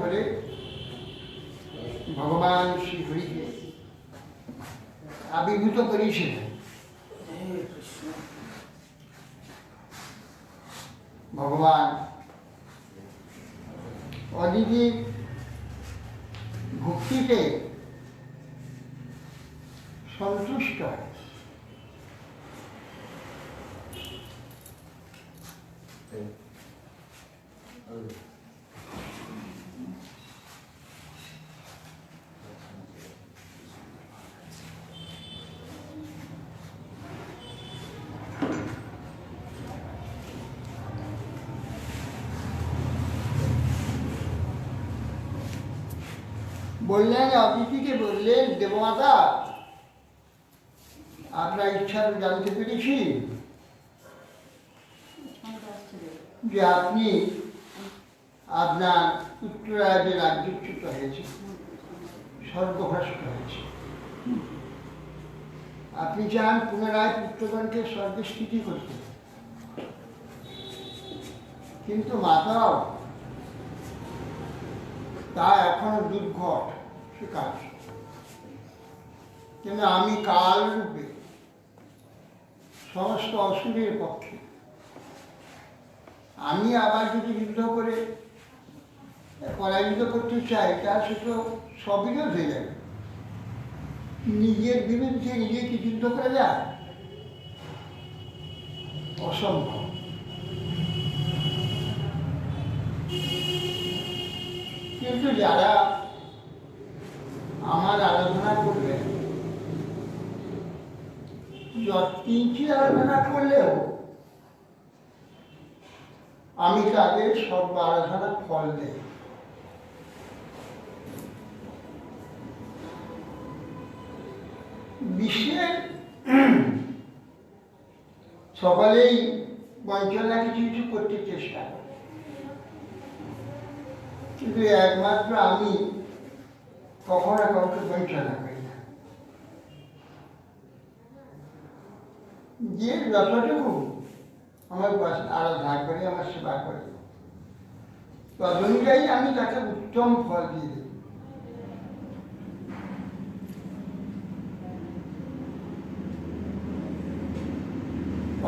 করে ভগবান শ্রীহরিকে আবির্ভূত করেছিলেন। ভগবান অদিতি ভক্তিতে সন্তুষ্ট হয়। বললেন, অদিতিকে বললেন, দেবমাতা আপনার ইচ্ছা জানতে পেরেছি যে আপনি আপনার পুত্ররাজের রাজ্যচ্যুত হয়েছে, স্বর্গভ্রষ্ট হয়েছে। আপনি চান পুনরায় পুত্রগণকে স্বর্গে স্থিতি করতে, কিন্তু মাতাও তা এখনো দুর্ঘট সে কাজ। কিন্তু আমি কাল রূপে সমস্ত অসুরের পক্ষে, আমি আবার যদি যুদ্ধ করে পরাজিত করতে চাই, তা সে তো সবিরোধ হয়ে যাবে। নিজের বিরুদ্ধে নিজে কি যুদ্ধ করা যায়? অসম্ভব। কিন্তু যারা আমার আরাধনা করবে, কিঞ্চিত আরাধনা করলেও আমি তাদের সব আরাধনার ফল দেই। বিশ্বের সকলেই বঞ্চনা কিছু কিছু করতে চেষ্টা করে, কিন্তু একমাত্র আমি কখনো কাউকে বঞ্চনা করি না। যে যতটুকু আমার আরাধনা করে, আমার সেবা করে, তদনুযায়ী আমি তাকে উত্তম ফল দিয়ে দিই।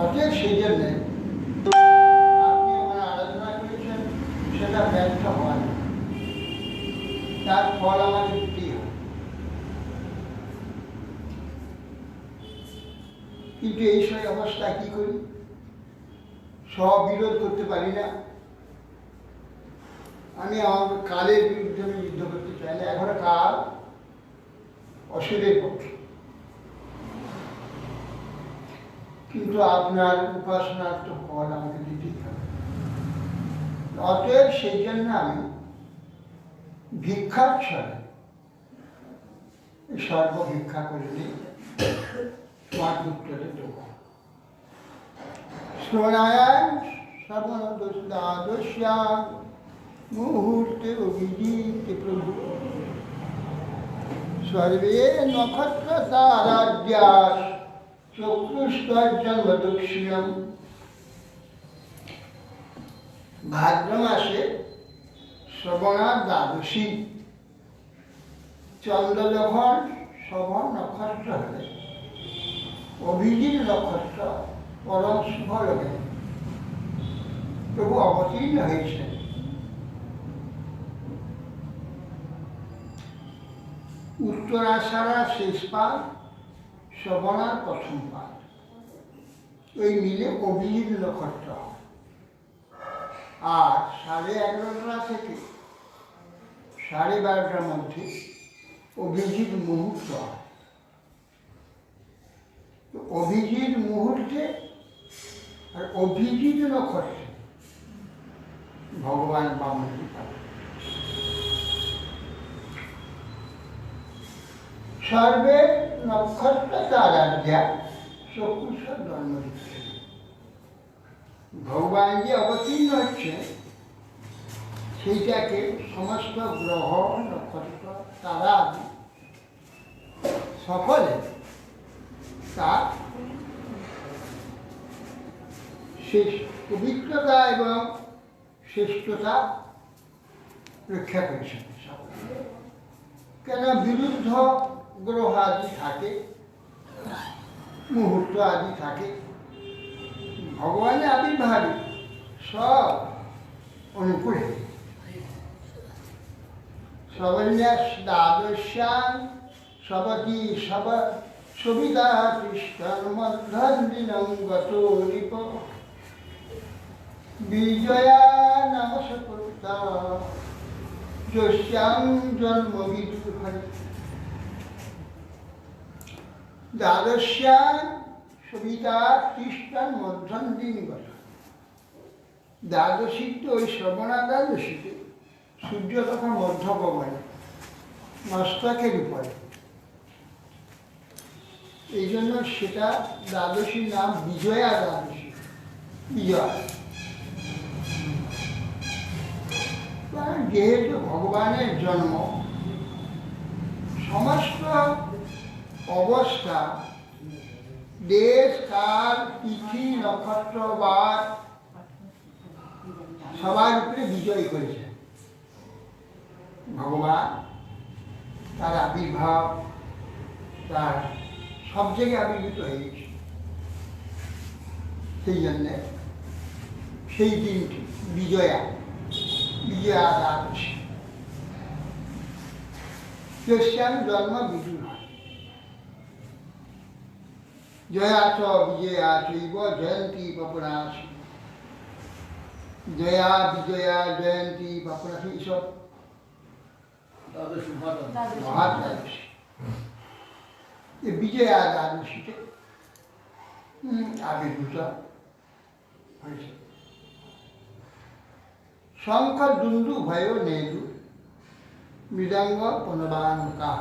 অতএব সেই জন্যে আপনি আমার আরাধনা করেছেন, সেটা ব্যর্থ হয়, তার ফল আমাকে দিতেই হয়। কিন্তু এই সব অবস্থা কি করি? সব বিরোধ করতে পারি না। আমি আমার কালের বিরুদ্ধে আমি যুদ্ধ করতে চাই না। এখনো কাল অসুরের পক্ষে, কিন্তু আপনার উপাসনার তো ফল আমাকে দিতেই হবে। অতএব সেই জন্য আমি ভিক্ষার ছলে সর্ব ভিক্ষা করে দিই, তোমার পুত্রকে দেব। শ্রোণায়াম সর্বদোষা মুহূর্তে অভিজিতে প্রভু সর্বে নক্ষত্র তারাদ্যাস চক্ষুষ্কর্জন্মদক্ষিণম। ভাদ্র মাসে শ্রবণা দ্বাদশী, চন্দ্র যখন শ্রবণ নক্ষত্র হলে অভিজিৎ নক্ষত্র পরম শুভ লোকে প্রভু অবতীর্ণ হয়েছেন। উত্তরাষাঢ়া শেষ পাঠ, শ্রবণার প্রথম পাঠ, ওই মিলে অভিজিৎ নক্ষত্র। আর 11:30 থেকে 12:30 মধ্যে অভিজিৎ মুহূর্ত। অভিজিৎ মুহূর্তে আর অভিজিৎ নক্ষত্রে ভগবান বামনকে পাবেন। সর্বে নক্ষত্র তারাধ্যা চক্ষুষর জন্ম দিচ্ছে। ভগবান যে অবতীর্ণ হচ্ছে, সেইটাকে সমস্ত গ্রহ, নক্ষত্র, তারা সকলে তার শেষ পবিত্রতা এবং শ্রেষ্ঠতা রক্ষা করেছেন। কেন বিরুদ্ধ গ্রহ আদি থাকে, মুহূর্ত আদি থাকে, ভগবানের আবির্ভাবে সব অনুকূল। সবন্যাস দ্বাদশ্যান সবতি সব সুবিধা কৃষ্ণ মধ্যন্দিনং গত রিপ বিজয়া নমস্কৃতা যস্যাং জন্ম বিদুহরি। দ্বাদশ্যান সুবিধা খ্রিস্টান মধ্যন্দিনী গত। দ্বাদশীতে ওই শ্রবণা দ্বাদশীতে সূর্য তখন মধ্যপবনে মস্তকের উপরে, এই জন্য সেটা দ্বাদশীর নাম বিজয়া দ্বাদশী। বিজয়া যেহেতু ভগবানের জন্ম, সমস্ত অবস্থা, দেশ কাল তিথি নক্ষত্র বার সবার উপরে বিজয় করেছে ভগবান। তার আবির্ভাব, তার সব জায়গায় আবির্ভূত হয়ে গেছে। সেই জন্যে সেই দিনটি বিজয়া, বিজয়া দ্বাদশী। যস্যাং জন্ম বিদুর হয়। জয়া চ বিজয়া চৈব জয়ন্তী বপুরাসী। জয়া বিজয়া জয়ন্তী বপুরাসী এসব মহা দ্বাদশী। বিজয়া দ্বাদশীতে আবির্ভূত হয়েছে। শঙ্খ দুন্দু ভয় নেদু মৃদঙ্গ পনবানকা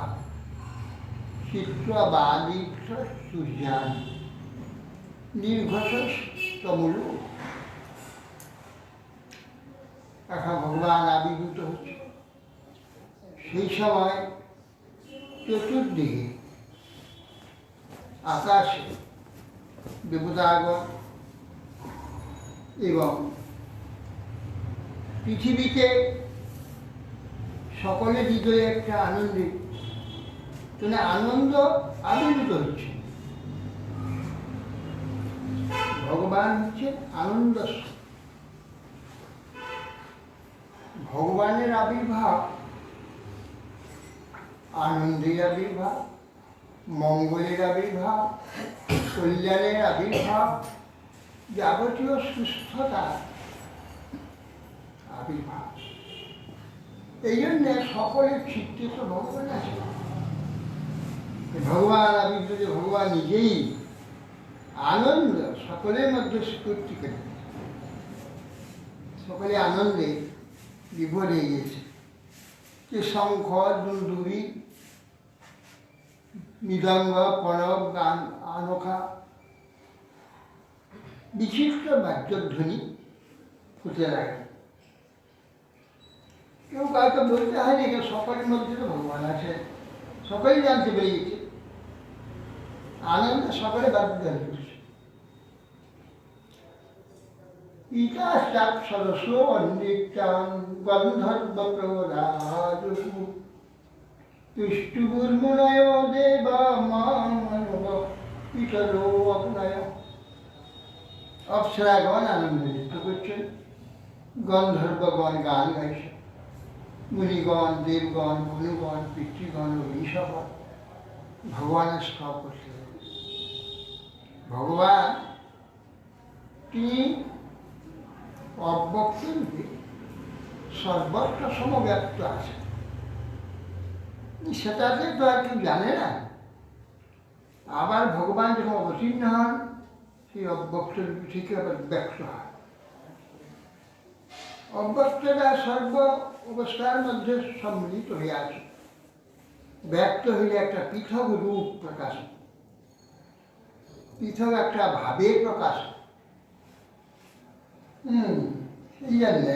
চিত্র বাদীক্ষ সূর্যান নির্ঘোষ তমুলু। এখন ভগবান আবির্ভূত হচ্ছে। সেই সময় চতুর্দিকে আকাশে দেবতাগণ এবং পৃথিবীতে সকলের হৃদয়ে একটা আনন্দের আনন্দ আবির্ভূত হচ্ছে। ভগবান হচ্ছে আনন্দ। ভগবানের আবির্ভাব আনন্দের আবির্ভাব, মঙ্গলের আবির্ভাব, কল্যাণের আবির্ভাব, যাবতীয় সুস্থতার আবির্ভাব। এই জন্যে সকলের চিত্তে তো ভগবান আছে। ভগবান আবির্ভূত, ভগবান নিজেই আনন্দ সকলের মধ্যে স্ফূর্তি করে, সকলে আনন্দে বিভোর হয়ে গেছে। যে শঙ্খ দুন্দুবি মৃদঙ্গ প্রণব গান আনখা বিচিত্র বাদ্যধ্বনি ফুটে লাগে। কেউ কাউকে বলতে হয়নি, কেউ সকলের মধ্যে তো ভগবান আছে, সকলেই জানতে পেরে গেছে। আনন্দ সকলে বাদ্যধ্বনি করছে। ইতাসাপ সরস নৃত্যাং গন্ধর্ব প্রদাদু তুষ্টুর্মুনয় দেব মানব পিতরো অগ্নয়। অপ্সরাগণ আনন্দ নৃত্য করছেন, গন্ধর্বগণ গান গাইছে, মুনিগণ দেবগণ মনুগণ পিতৃগণ ঋষভগণ ভগবানের স্তব করছে। ভগবান তিনি অব্যক্ত রূপে সর্বত্র সমব্যাপ্ত আছে। সেটাতে তো আর কেউ জানে না। আবার ভগবান যখন অবতীর্ণ হন, সেই অব্যক্ত রূপ থেকে আবার ব্যক্ত হয়। অব্যক্তটা সর্ব অবস্থার মধ্যে সম্মিলিত হয়ে আছে। ব্যক্ত হইলে একটা পৃথক রূপ প্রকাশ, পৃথক একটা ভাবের প্রকাশ। এই জন্যে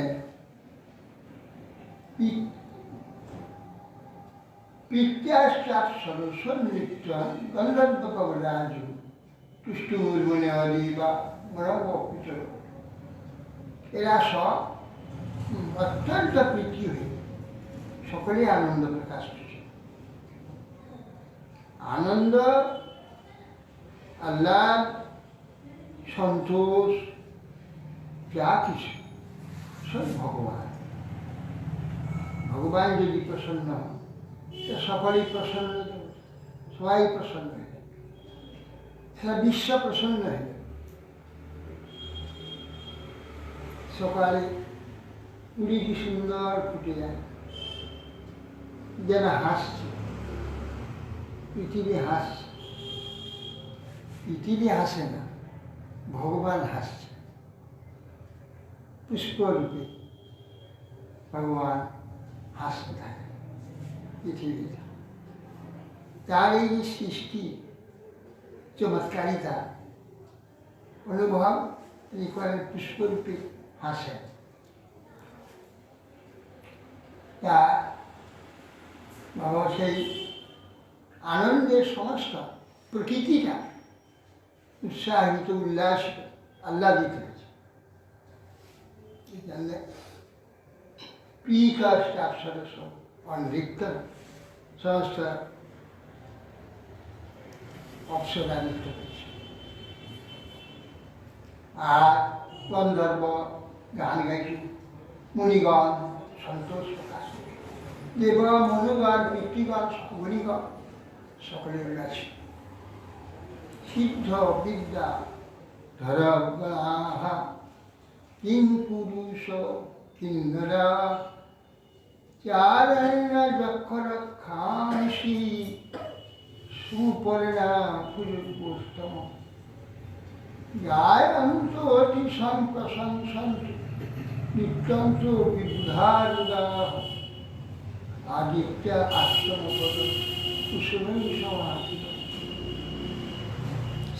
পিত্যাশ্চাপ সরস্ব নৃত্য গন্ধর্ব কবরাজু তুষ্টুমুর্মুনে অদিবা মনব পিতর। এরা সব অত্যন্ত প্রীতি হয়ে সকলেই আনন্দ প্রকাশ করছে। আনন্দ, আল্লাহ, সন্তোষ, যা কিছু সব ভগবান। ভগবান যদি প্রসন্ন হন, সকলেই প্রসন্ন, সবাই প্রসন্ন হয়ে যাবে, সারা বিশ্ব প্রসন্ন হয়ে যাবে। সকালে কুড়ি কি সুন্দর ফুটে যায়, যেন হাসছে, পৃথিবী হাসছে। পৃথিবী হাসে না, ভগবান হাসছে। পুষ্পরূপে ভগবান হাসতে থাকে পৃথিবীতে। তার এই যে সৃষ্টি চমৎকারিতা অনুভব তিনি করেন, পুষ্পরূপে হাসেন। তা বাবা সেই আনন্দের সমস্ত প্রকৃতিটা উৎসাহিত, উল্লাসিত, আহ্লাদিত হয়েছে। এই জন্যে প্রিকাষ্টাপসরস অনৃত্য সমস্ত অপ্সরা নৃত্য হয়েছে। আর গন্ধর্ব গান গাইছে, মুনিগণ সন্তোষ প্রকাশ করে, দেব মনুগণ, পিতৃগণ, মুনিগণ সকলে উল্লাসী। সিদ্ধ বিদ্যা ধরগণাঃ কিং পুরুষ কিন্নরা চারণ্য যক্ষ রক্ষাংসি সুপর্ণা পুরুষোত্তম গায়ন্ত অতি সম্প্রশংসন্তু নিত্যন্ত বিবুধারুদাঃ আদিত্য আশ্রমপদ কুসুমৈ সমাহিত।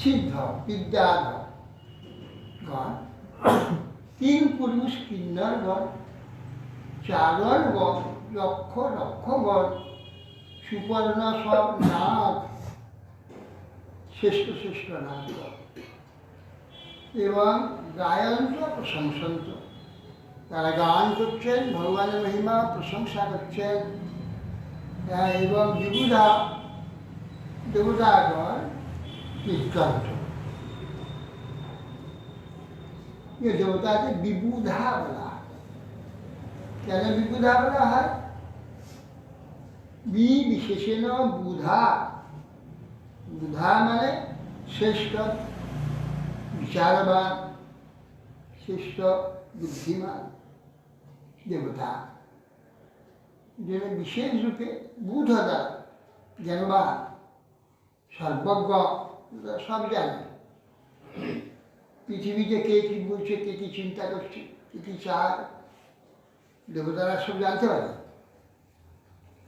সিদ্ধ বিদ্যাধর গণ, তিন পুরুষ কিন্নরগণ, চারণগণ, লক্ষ লক্ষগণ, সুপর্ণ সব নাগ, শ্রেষ্ঠ শ্রেষ্ঠ নাগগণ, এবং গায়ন্ত প্রশংসন্ত, তারা গান করছেন, ভগবানের মহিমা প্রশংসা করছেন। এবং বিবুধা দেবতাগণ নিত্যন্ত। ये देवताকে বিবুধা বলা হয়। কেন বিবুধা বলা হয়? বি বিশেষণ বুধা, বুধা মানে শ্রেষ্ঠ বিচারবান, শ্রেষ্ঠ বুদ্ধিমান দেবতা, যেন বিশেষ রূপে বুধদা জ্ঞানবান, সর্বজ্ঞ, সব জানে। পৃথিবীতে কে কী বলছে, কে কী চিন্তা করছে, কে কী চায়, দেবতারা সব জানতে পারে।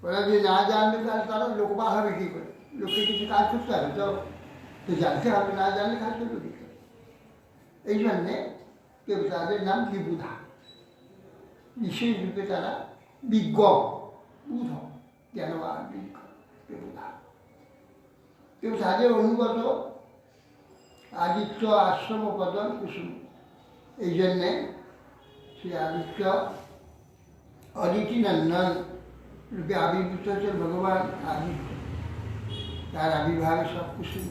ওরা যদি না জানবে তাহলে তারা লোকবাহ হবে কী করে? লোককে কিছু কাজ করতে হবে, তো জানতে হবে, না জানলে কাজ করবে কী করে? এই জন্যে দেবতাদের নাম বিবুধা। বিশেষ রূপে তারা বিজ্ঞ, বুধ, জ্ঞানবান, বিজ্ঞ, দেবতা। দেবতাদের অনুগত আদিত্য আশ্রম পদন কুসুম। এই জন্যে সেই আদিত্য অদিতি নন্দন রূপে আবির্ভূত হচ্ছেন ভগবান আদিত্য। তার আবির্ভাবে সব কুসুম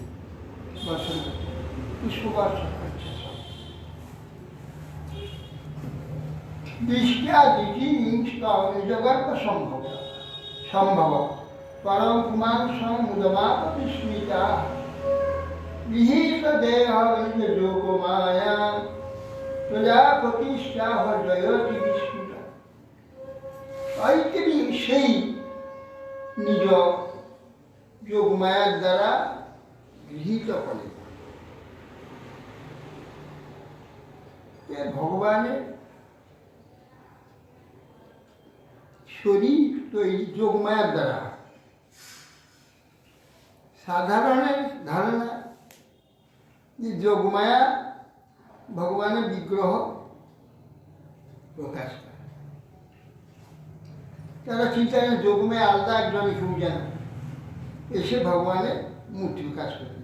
বর্ষণ করছে, পুষ্প বর্ষণ করছে সব। দৃষ্টাদিতি জগৎ সম্ভব সম্ভব পরম পুমাংসং মুদমাপতি স্মিতা বিহিত দেহ যোগ মায়া প্রজাপতিষ্ঠা জয়তি বিস্মিতা। ঐতিরি সেই নিজ যোগমায়ার দ্বারা গৃহীত করে। ভগবানের শরীর তৈরি যোগমায়ার দ্বারা। সাধারণের ধারণা যে যোগমায়া ভগবানের বিগ্রহ প্রকাশ করে। তারা চিন্তা করেন যোগমায়া আলাদা একজনই কেউ যেন এসে ভগবানের মূর্তি প্রকাশ করে।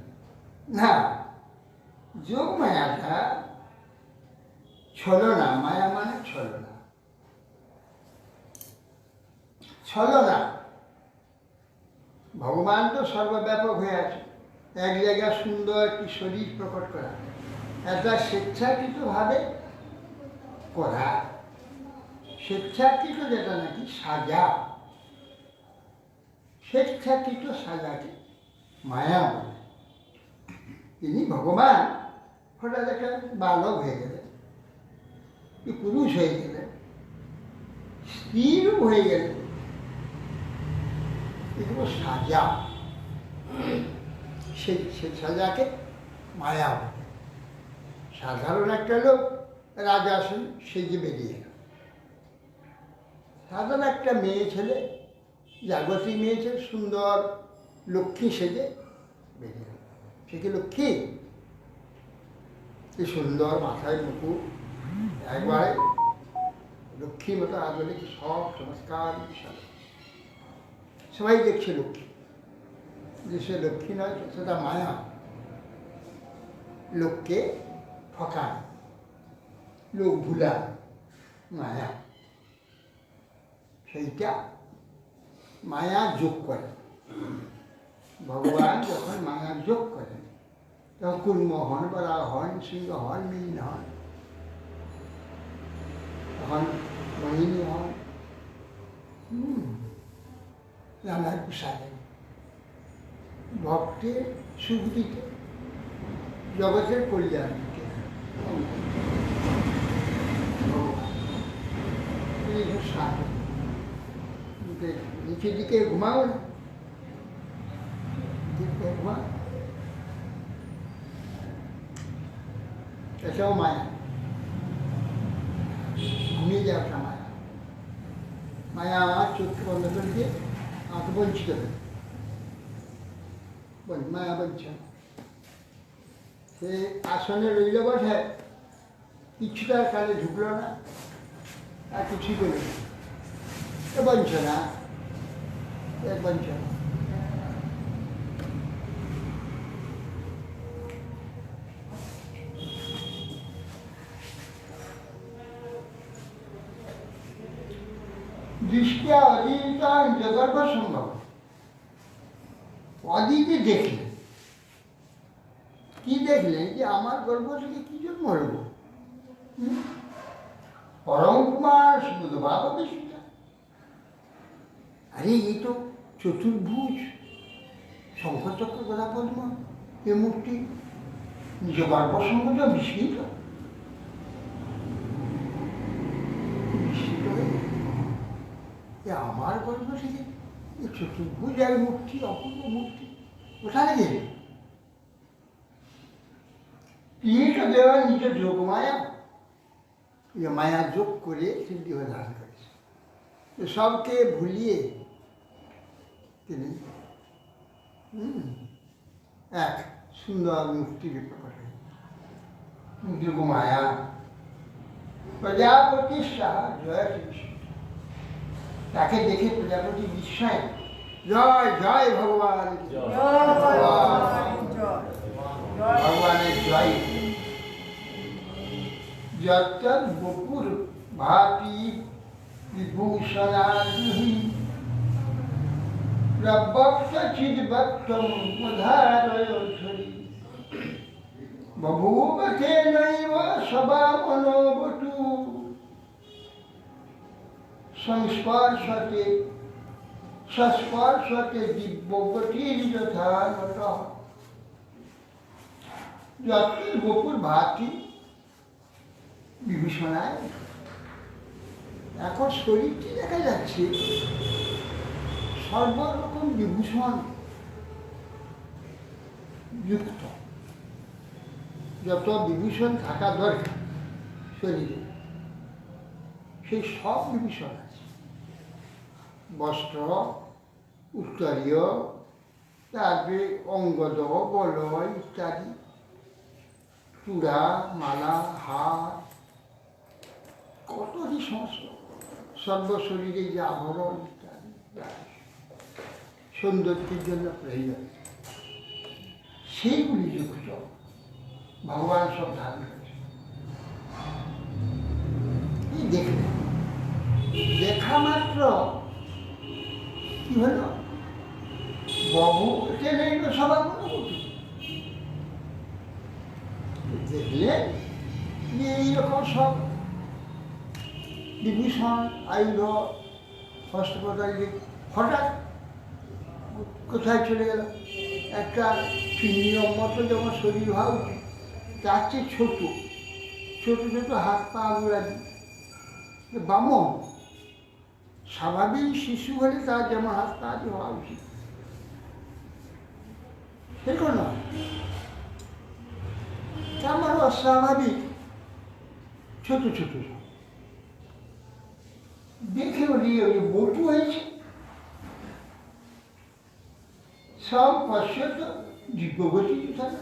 না, যোগমায়াটা ছলনা, মায়া মানে ছলনা। ছলনা। ভগবান তো সর্বব্যাপক হয়ে আছে, এক জায়গায় সুন্দর একটি শরীর প্রকট করা, একটা স্বেচ্ছাকৃতভাবে করা, স্বেচ্ছাকৃত যেটা নাকি সাজা, স্বেচ্ছাকৃত সাজাকে মায়া বলে। তিনি ভগবান হঠাৎ একটা বালক হয়ে গেলেন, পুরুষ হয়ে গেলেন, স্ত্রীরূপ হয়ে গেলেন, এগুলো সাজা। সেই সাজাকে মায়া বলে। সাধারণ একটা লোক রাজা সেজে বেরিয়ে এল, সাধারণ একটা মেয়ে ছেলে, জাগতিক মেয়ে ছেলে সুন্দর লক্ষ্মী সেজে বেরিয়ে এল। সে কি লক্ষ্মী? কি সুন্দর মাথায় মুকুট, একবারে লক্ষ্মীর মতো আদলে কি সব সংস্কার বিশাল, সবাই দেখছে লক্ষ্মী। যে সে লক্ষ্মী নয়, সেটা মায়া, লোককে ঠকায়, লোক ভুলা, মায়া। সেইটা মায়া যোগ করে। ভগবান যখন মায়া যোগ করেন তখন কুর্ম হন, বরা হন, সিংহ হন, মীন হন, তখন মোহিনী হন, নানার প্রসাদে ভক্তের সুখ দিতে, জগতের কল্যাণ দিতে সাধন। নিচের দিকে ঘুমাও না, ঘুমা, এটাও মায়া, ঘুমিয়ে যাওয়াটা মায়া। মায়া আমার চোখকে বন্ধ করে দিয়ে আমাকে বঞ্চিত করে, মায়া বঞ্চন। সে আসনে রইল বসে, কিচ্ছু তার কালে ঢুকলো না, আর কিছুই করল না, বঞ্চনা, বঞ্চনা। দৃষ্টিয়া অদিতাং জগর্ভ সম্ভব। অদিতি দেখলেন, কি দেখলেন? যে আমার গর্ভ থেকে কি জন্ম হল? পরম কুমার সুবোধভাব বিষ্ণু। আরে এই তো চতুর্ভুজ, শঙ্খচক্র গদা পদ্ম, এ মূর্তি নিজ গর্ভসম্মত বিস্মিত, আমার গর্ভ থেকে এই চতুর্ভুজ এক মূর্তি, অপূর্ব মূর্তি কোথায় গেলে? তিনি তো দেওয়া নিজের যোগ মায়া, মায়া যোগ করে সিদ্ধি হয়ে ধারণ করেছে। সবকে ভুলিয়ে তিনি এক সুন্দর মূর্তিকে প্রকট হয়ে যোগ মায়া। প্রজাপতি সাহা জয় কৃষ্ণ, তাকে দেখে প্রজাপতি বিস্ময়, জয় জয় ভগবান, ভগবানের জয়। যত বপুর ভাতি বিভূষণাদি প্রবক্ত চিদ্বক্তম উদারয়ধরি বভূব তেনৈব সবা মনোবটু সংস্পর্শতে সস্পর্শতে দিব্যবতীর যথা নট। যত বপুর ভাতি বিভীষণায়, এখন শরীরটি দেখা যাচ্ছে সর্বরকম বিভূষণ যুক্ত, যত বিভূষণ থাকা দরকার শরীরে সেই সব বিভূষণ আছে। বস্ত্র, উত্তরীয়, তারপরে অঙ্গদ, বলয় ইত্যাদি, চূড়া, মালা, হার, কত যে সমস্ত সর্বশরীরে যে আভরণ ইত্যাদি সৌন্দর্যের জন্য প্রয়োজন, সেইগুলি যুক্ত ভগবান সব ধারণ করেছে। এই দেখলেন, দেখা মাত্র হলো বাবু টেনে এলো সভাগুলো দেখলেন যে এইরকম সব বিভূষণ আয়ুধ হস্তপদার্থ হঠাৎ কোথায় চলে গেল। একটা চিহ্নির মতো যেমন শরীর হওয়া উচিত তার চেয়ে ছোট ছোট ছোট হাত পা আঙুলাদি বামন। স্বাভাবিক শিশু হলে তার যেমন হাত পা আদি হওয়া উচিত সেরকম নয়, তার মানে অস্বাভাবিক ছোট ছোট দেখে উনি ওই বটু হয়েছে। সব পশ্চাৎ দিব্যগতি থাকে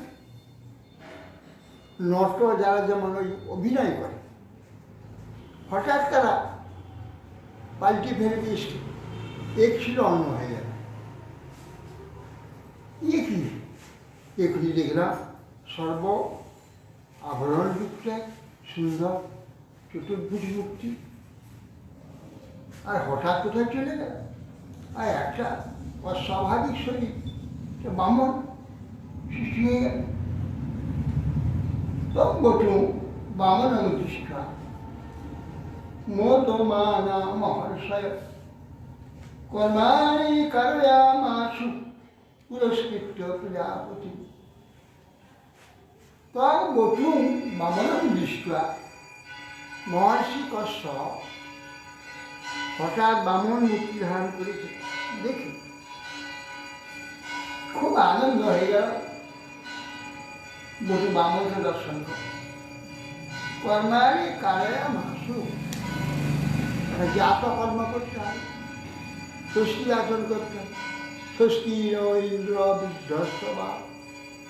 নট যারা যেমন ওই অভিনয় করে হঠাৎ তারা পাল্টি ফেলে দিয়েছে, এক ছিল অন্য হয়ে গেল। কি এখনই দেখলাম সর্ব আভরণ যুক্ত সুন্দর চতুর্ভুজ মূর্তি, আর হঠাৎ কোথায় চলে গেল। আর একটা অস্বাভাবিক শরীর বামন সৃষ্টি হয়ে গেল। তম বটু বামনং দৃষ্টা মোদমানা মহর্ষয় কর্মাণি কারয়ামাশু পুরস্কৃত্য প্রজাপতি। তম বটু বামনং দৃষ্টা মহর্ষি কশ্যপ হঠাৎ বামন মূর্তি ধারণ করেছে দেখে খুব আনন্দ হয়ে গেল। বটু বামনকে দর্শন করে কর্মাণি কারয়ামাশু জাত কর্ম করতে হয়, ষষ্ঠী আচরণ করতে হয়। ষষ্ঠী ন ইন্দ্র বিধ্বস্তবা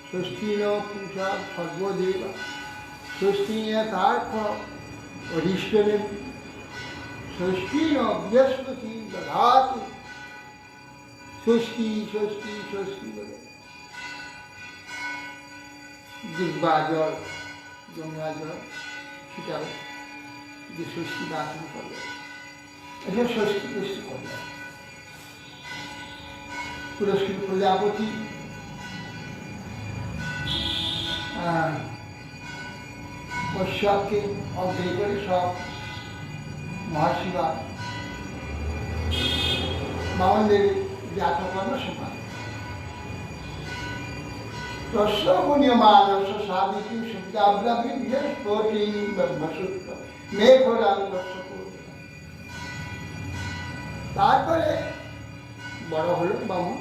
ষষ্ঠী ন পুষা সর্বদেবা ষষ্ঠী তার্থ অধিষ্ঠদেব ষষ্ঠী ন বৃহস্পতি দধাতু ষষ্ঠী ষষ্ঠী ষষ্ঠী বলে দিব্যা জল যমুনা জল ছিটাবে যে ষষ্ঠী আচরণ করবে এটা ষষ্ঠী ষষ্ঠী করবে। পুরস্কৃত প্রজাপতি কশ্যপকে অগ্রে করে সব মহাশিবা বামনদের জাতকর্ম সমান তস্য পুণ্যমানস সাবিত্রী সুবিধাব্রাবী বৃহস্পতি ব্রহ্মসূত্র মেঘলাং দর্শক। তারপরে বড় হলো বামন,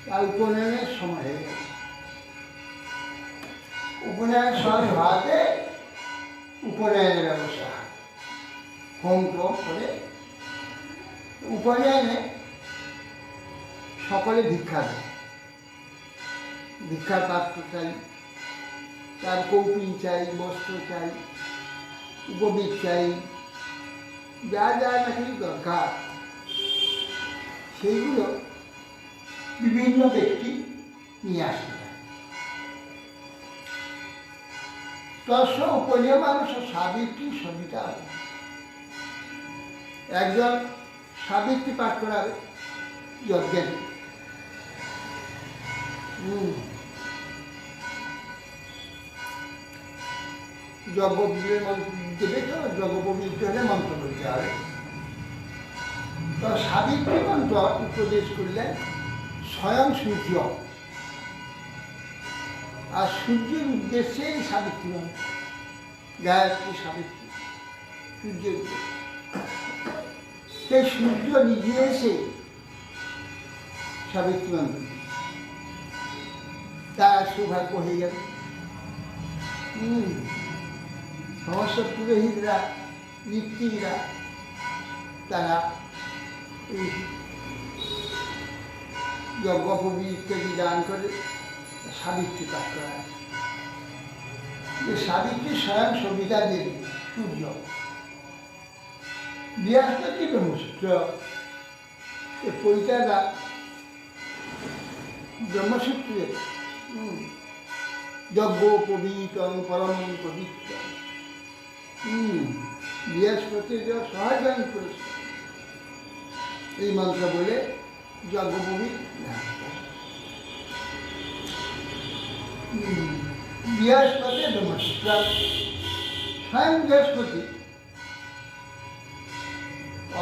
তার উপনয়নের সময় হয়ে গেল। উপনয়নের সময় ভাতে উপনয়নের ব্যবস্থা হোম টোম করে উপনয়নে সকলে ভিক্ষা দেয়, ভিক্ষার পাত্র চাই, তার কৌপিন চাই, বস্ত্র চাই, উপবীত চাই, যা যা নাকি দরকার সেইগুলো বিভিন্ন ব্যক্তি নিয়ে আসতে পারে। তস্য উপনিয়মানুষ সাবিত্রী সবিতা একজন সাবিত্রী পাঠ করাবে যজ্ঞের। যজ্ঞের মন্ত্র দেবে তো যজ্ঞপবিত্র হলে মন্ত্র বলতে হবে। তো সাবিত্রী মন্ত্র উপদেশ করলেন স্বয়ং সূর্য, আর সূর্যের উদ্দেশ্যে সাবিত্রী মন্ত্র, গায়ত্রী সাবিত্রী সূর্যের উদ্দেশ্যে। সেই সূর্য নিজে এসে সাবিত্রী মন্ত্র তার সৌভাগ্য হয়ে গেল। সমস্ত পুরোহিতরা ঋত্বিকরা তারা যজ্ঞপবি ইত্যাদি দান করে সাবিত্রী পাঠ করা। যে সাবিত্রী স্বয়ং সবিতা দেবী সূর্য, বৃহস্পতি ব্রহ্মসূত্র, পৈতারা ব্রহ্মসূত্রের যজ্ঞোপবীতং পরম পবিত্র। বৃহস্পতি সহজন করেছে এই মন্ত্র বলে যজ্ঞভূমি বৃহস্পতি ব্রহ্মসূত্র স্বয়ং বৃহস্পতি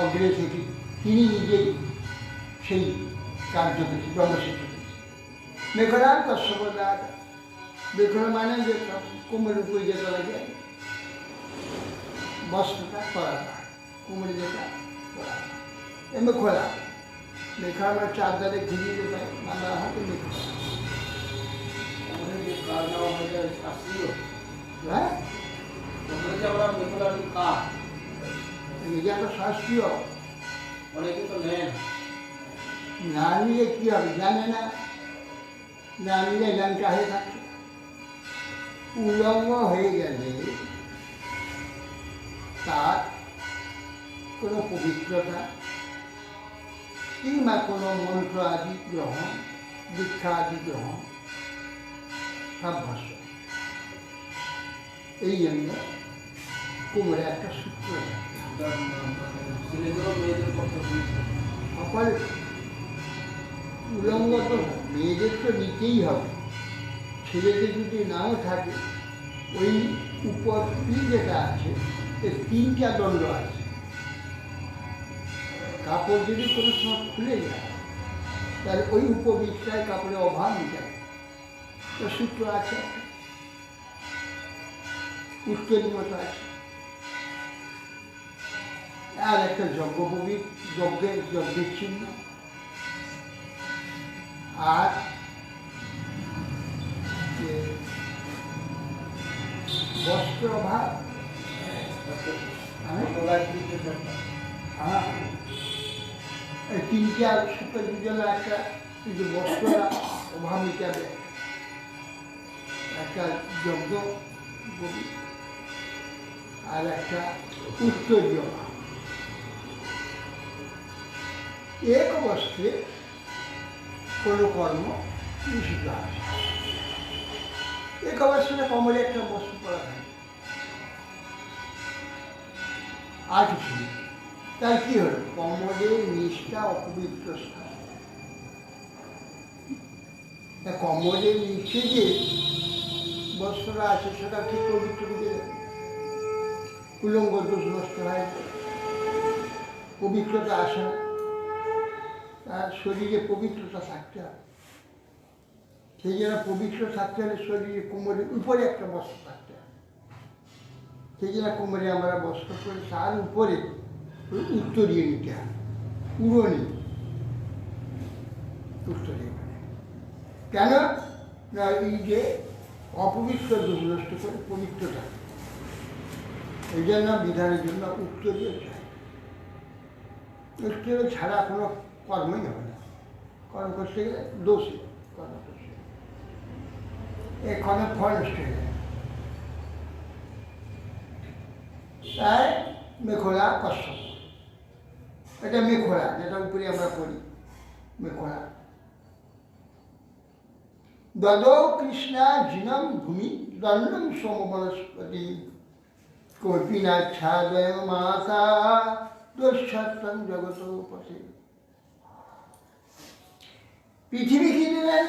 অগ্রে থেকে তিনি নিজেই সেই কার্যকরী ব্রহ্মসূত্র মেঘরার কশ্যপদার মেঘর মানে যে কোমরের উপরে যেতে লাগে বস্ত্রটা করা হয়, কোমরে যেটা করা হয় এমনি খোলা মেঘা আমার চারদারে ঘিরিয়ে যেতে বাংলা হাতে মেঘা হ্যাঁ এটা তো শাস্ত্রীয় অনেকে তো নেন না নিলে কি হবে জানে না, না নিলে লঙ্কা হয়ে থাকে। উলঙ্গ হয়ে গেলে তার কোনো পবিত্রতা কিংবা কোনো মন্ত্র আদি গ্রহণ, দীক্ষা আদি গ্রহণ সব ভস্য। এই জন্য কোমরে একটা সূত্র সকল উলঙ্গ তো মেয়েদের তো নিতেই হবে, ছেলেদের যদি নাও থাকে ওই উপর যেটা আছে এর 3টা দণ্ড আছে। কাপড় যদি কোনো সময় খুলে যায় তাহলে ওই উপবৃত্তায় কাপড়ের অভাব মিটায়, তো সূত্র আছে উত্তরী মতো আছে। আর একটা যজ্ঞের চিহ্ন, আর বস্ত্র অভাব, হ্যাঁ এই 3টা সূত্রের দুজনে একটা কিন্তু বস্ত্রটা অভাব মিটাবে, একটা যজ্ঞ আর একটা উত্তরীয়। এক অবস্থায় কোনো কর্ম নিষিদ্ধ আছে। এক অবস্থায় কমলে একটা বস্তু পড়া থাকে আর কিছু নেই। তাই কি হলো, কমলের নিচটা অপবিত্র স্থান। কমলের নিচে যে বস্ত্রটা আছে সেটা ঠিক পবিত্র দিকে উলঙ্গ দোষ নষ্ট হয়, পবিত্রতা আসে না। তার শরীরে পবিত্রতা থাকতে হবে, সেই জন্য পবিত্র থাকতে হলে শরীরে কোমরের উপরে একটা বস্ত্র থাকতে হবে। সেই জন্য কোমরে আমরা বস্ত্র করে তার উপরে উত্তরিয়ে নিতে হবে, পুরো নেই উত্তরিয়ে। কেন না এই যে অপবিত্র দোষ নষ্ট করে পবিত্রতা, এই জন্য বিধানের জন্য উত্তরীয় চাই। উত্তরীয় ছাড়া কোনো কর্মই হবে না, কর্ম করতে গেলে দোষী কর্ম করতে এই কর্মের ফল নষ্ট হয়ে যায়। তাই মেঘলা কশ্যপ, এটা মেঘলা যেটা উপরে আমরা পড়ি মেঘলা। দদ কৃষ্ণা জিনম ভূমি দণ্ডম সোমবনস্পতি কপিনাচ্ছাদয় মাতা দুঃসত্তম জগত পথে। পৃথিবী কি দিলেন?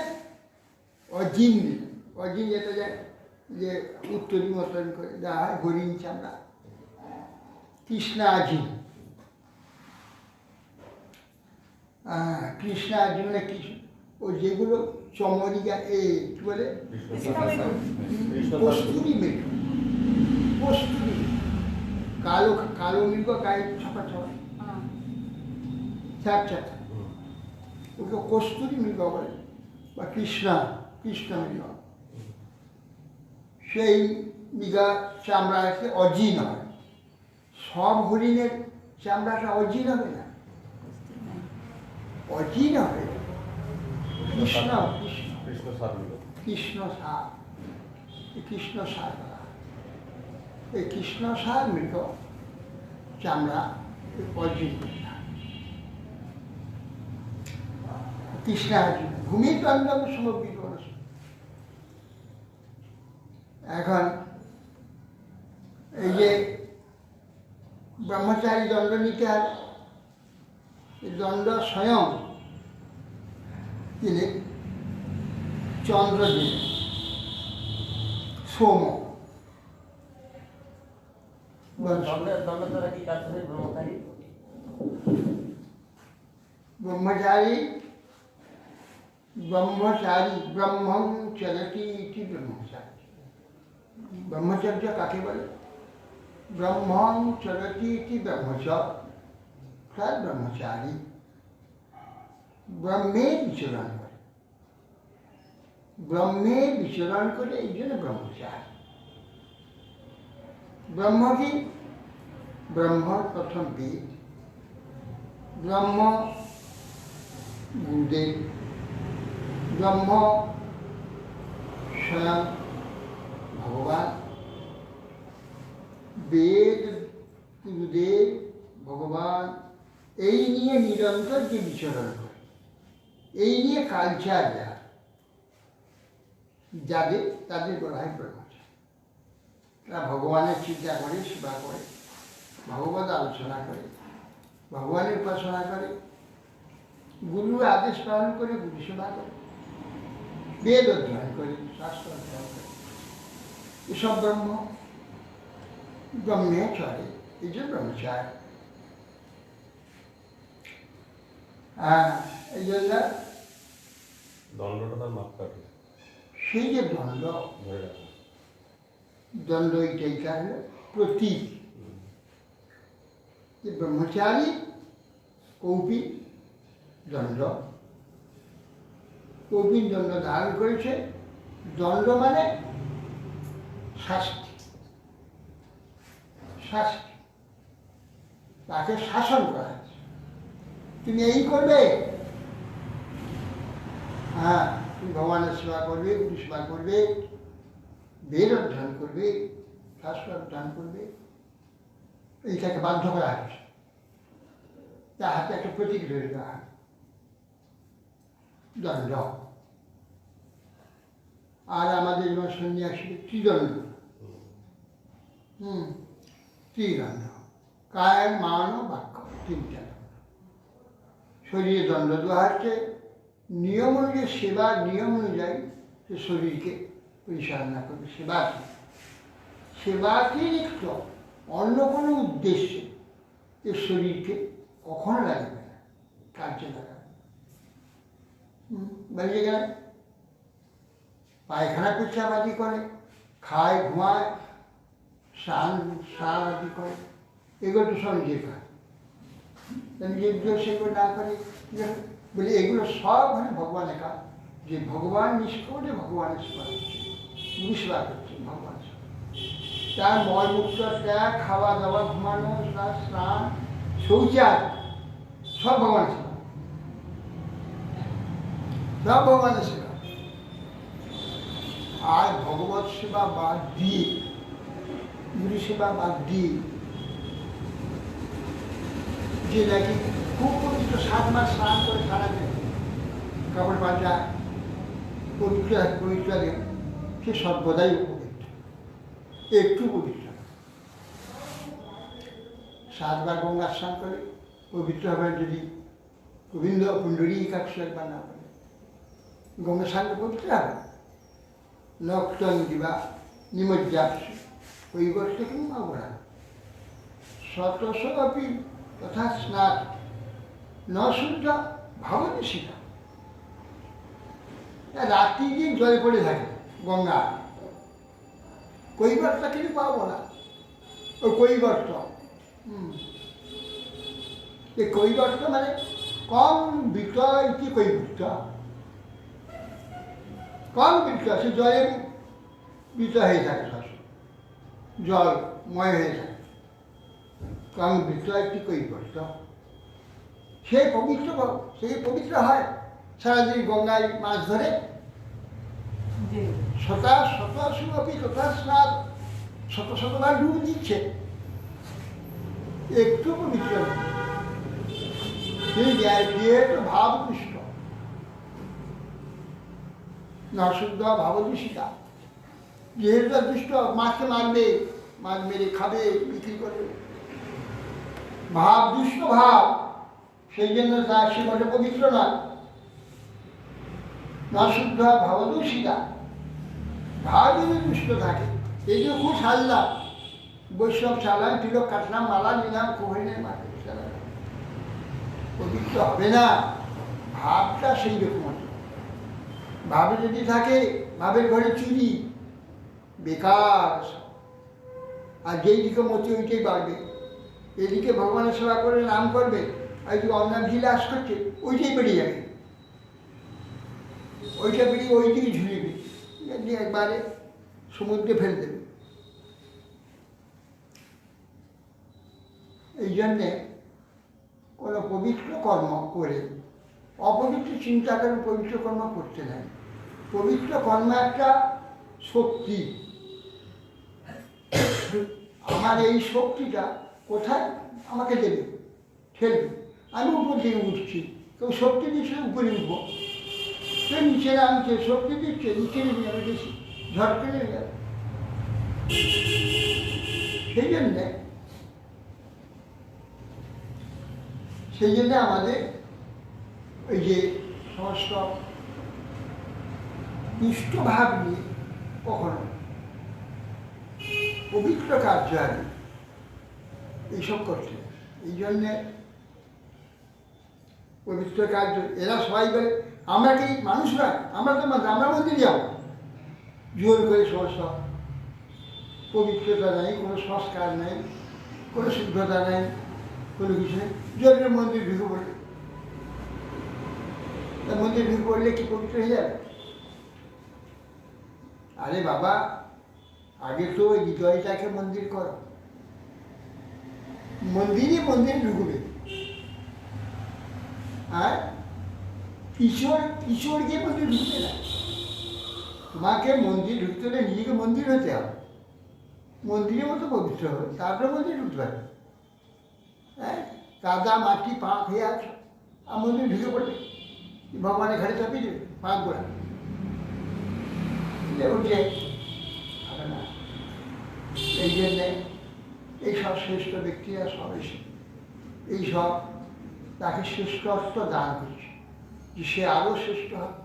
অজিন দিলেন। অজিন যেটা যায় যে উত্তরী মতন করে দেওয়া হয় হরিণ চামড়া, কৃষ্ণাজিন। কৃষ্ণাজিন মানে কৃষ্ণ ও যেগুলো চমরিকা কি বলে কস্তুরী মৃগ, কস্তুরী কালো কালো মৃগ গায়ে ছাপা ছাপা ছ্যাপ ছ্যাপ, ওকে কস্তুরী মৃগ বলে বা কৃষ্ণ মৃগ। সেই মৃগা চামড়া আছে অজিন হয়। সব হরিণের চামড়াটা অজিন হবে না, অজিন হবে কৃষ্ণ সার, কৃষ্ণ সার। এই কৃষ্ণ সার মৃগ চামড়া অজিন কৃষ্ণার্জুন ভূমিদণ্ডম সমগ্রী। এখন এই যে ব্রহ্মচারী দণ্ড নিতে হবে, এই দণ্ড স্বয়ং তিনি চন্দ্র দিলেন, সোম। দণ্ড দ্বারা কি কাজ করে ব্রহ্মচারী? ব্রহ্মচারী ব্রহ্মং চলতি ইতি ব্রহ্মচারী। ব্রহ্মচর্য কাকে বলে? ব্রহ্মং চলতি ইতি ব্রহ্মচারী। ব্রহ্মে বিচরণ করে, ব্রহ্মে বিচরণ করে, এই জন্য ব্রহ্মচারী। ব্রহ্ম কি? ব্রহ্ম প্রথম বেদ, ব্রহ্ম গুরুদেব, ব্রহ্ম স্বয়ং ভগবান। বেদ, গুরুদেব, ভগবান, এই নিয়ে নিরন্তর যে বিচরণ করে, এই নিয়ে কালচার যাদের, তাদের বলা হয় ব্রহ্মচারী। তারা ভগবানের চিন্তা করে, সেবা করে, ভগবত আলোচনা করে, ভগবানের উপাসনা করে, গুরুর আদেশ পালন করে, গুরু সেবা করে, বেদ অধ্যয়ন করে, শাস্ত্র অধ্যয়ন করে। এসব ব্রহ্মে চলে, এই যে ব্রহ্মচারী। এই জন্য দণ্ডটা তার মাপকাঠি, সেই যে দণ্ড এইটাই হল প্রতীক যে ব্রহ্মচারী কৌপিন দণ্ড, কৌপিন দণ্ড ধারণ করেছে। দণ্ড মানে শাস্তি, শাস্তি, তাকে শাসন করা হয়েছে। তুমি এই করবে, হ্যাঁ, তুমি ভগবানের সেবা করবে, গুরু সেবা করবে, বেদ অধ্যয়ন করবে, শাস্ত্র অধ্যয়ন করবে, এইটাকে বাধ্য করা হচ্ছে। তার হাতে একটা প্রতীক ধরে দেওয়া হয়, দণ্ড। আর আমাদের যেমন সন্ন্যাসী ত্রিদণ্ড, ত্রিদণ্ড, কায়, মান, বাক্য, তিনটা। শরীরে দণ্ড দেওয়া হচ্ছে নিয়ম অনুযায়ী, সেবার নিয়ম অনুযায়ী সে শরীরকে পরিচালনা করবে। সেবাতিরিক্ত অন্য কোনো উদ্দেশ্যে এ শরীরকে কখনো লাগবে না, কার্যে লাগাবে। বেরিয়ে গেলে পায়খানা পেশাব আদি করে, খায়, ঘুমায়, স্নান আদি করে, এগুলো তো সব নিজের কাজ। নিজের সেগুলো না করে বলে এগুলো সব মানে ভগবানের কাজ। যে ভগবান নিষ্করে ভগবানের সেবা করছে, গুরু সেবা করছে, ভগবান তার মলমূত্র ত্যাগ, খাওয়া দাওয়া, ঘুমানো, স্নান, শৌচার, সব ভগবানের সেবা, সব ভগবানের সেবা। আর ভগবত সেবা বাদ দিয়ে, গুরু সেবা বাদ দিয়ে, যে নাকি খুব পবিত্র 7 মাস স্নান করে সারাদিন কাপড় পাল্টায়, পবিত্র দেন, সে সর্বদাই অপবিত্র, একটু পবিত্র। 7 বার গঙ্গা স্নান করে পবিত্র হবেন যদি গোবিন্দ পুণ্ডরী একাদশী একবার না করে, গঙ্গা স্নান পবিত্র হবে। নক্তং দিবা নিমজ্জাপসি কৈবর্ত কিং অবরা শতশপি তথা স্নাত ন শুদ্ধ ভবতি শিখা। রাত্রি দিন জলে পড়ে থাকে গঙ্গা, কৈবর্ত কিন্তু পাবো না। ওই কৈবর্ত, এই কৈবর্ত মানে কম বিক্রয় কি কৈবর্ত, কম বিক্রয়, সে জলে বিক্রয় হয়ে থাকে, জলময় হয়ে থাকে, কম বিক্রয় কি কৈবর্ত। সেই পবিত্র হয়, সারাদিন গঙ্গায় মাছ ধরে, শতাশুপি তথা স্নাত, শতবার ডুব দিচ্ছে, একটু পবিত্র নেই। যেহেতু ভাব দুষ্ট, না শুদ্ধ ভাবদূষিতা, যেহেতু দুষ্ট, মাছকে মারবে, মাছ মেরে খাবে, বিক্রি করবে, ভাব দুষ্ট ভাব, সেই জন্য তার সে মোটে পবিত্র নয়। না শুদ্ধ ভাবদূষিতা, ভাব যদি দুষ্ট থাকে, এই যে খুব সাজলাম, বৈষ্ণব সাজলাম, তিলক কাটলাম, মালা নিলাম, কোহিনের মাঠে পবিত্র হবে না। ভাবটা সেই রকম আছে। ভাবে যদি থাকে, ভাবের ঘরে চুরি, বেকার সব। আর যেই দিকে মতি ওইটাই বাড়বে। এদিকে ভগবানের সেবা করে নাম করবে, আর যদি অন্যান্য বিলাস করছে, ওইটাই বেরিয়ে যাবে। ওইটা বেরিয়ে ওই দিকে ঝুলিয়ে দিয়ে একবারে সমুদ্রে ফেলে দেবে। এই জন্যে কোনো পবিত্র কর্ম করে অপবিত্র চিন্তা করে পবিত্র কর্ম করতে নাই। পবিত্র কর্ম একটা শক্তি। আমার এই শক্তিটা কোথায় আমাকে দেবে, ঠেলবে। আমি উপর দিকে উঠছি, কেউ শক্তি দিচ্ছে উপরে উঠবো, কেউ নিচে নামছে, শক্তি দিচ্ছে নিচে নেমে যাবে, বেশি ঝটকে নেমে যাবে। সেই জন্যে আমাদের ওই যে সমস্ত দুষ্টভাব নিয়ে কখনো পবিত্র কার্য আগে এইসব করছে। এই জন্যে পবিত্র কার্য এরা সবাই বলে, আমরা কি মানুষ নয়, আমরা তো আমরা মন্দির যাবো, জোর করে সমস্ত পবিত্রতা নেই, কোনো সংস্কার নেই, কোনো শুদ্ধতা নেই, কোনো কিছু নেই, জোর করে মন্দির ঢুকে পড়ে। মন্দির ঢুকে পড়লে কি পবিত্র হয়ে যাবে? আরে বাবা, আগে তো হৃদয়টাকে মন্দির করো, মন্দিরই মন্দির ঢুকবে। আর কিশোরকে মন্দির ঢুকবে না। তোমাকে মন্দির ঢুকতে হলে নিজেকে মন্দির হতে হবে, মন্দিরের মতো পবিত্র হবে, তারপরে মন্দির ঢুকতে হবে। হ্যাঁ, কাদা মাটি পাক হয়ে আছে, আর মন্দির ঢুকে পড়বে, ভগবানের ঘরে চাপিয়ে দেবে পাক গোড়া উঠে হবে না। এই জন্যে এইসব শ্রেষ্ঠ ব্যক্তিরা সব এসে এইসব তাকে শ্রেষ্ঠত্ব দান করছে, যে সে আরও শ্রেষ্ঠ হবে,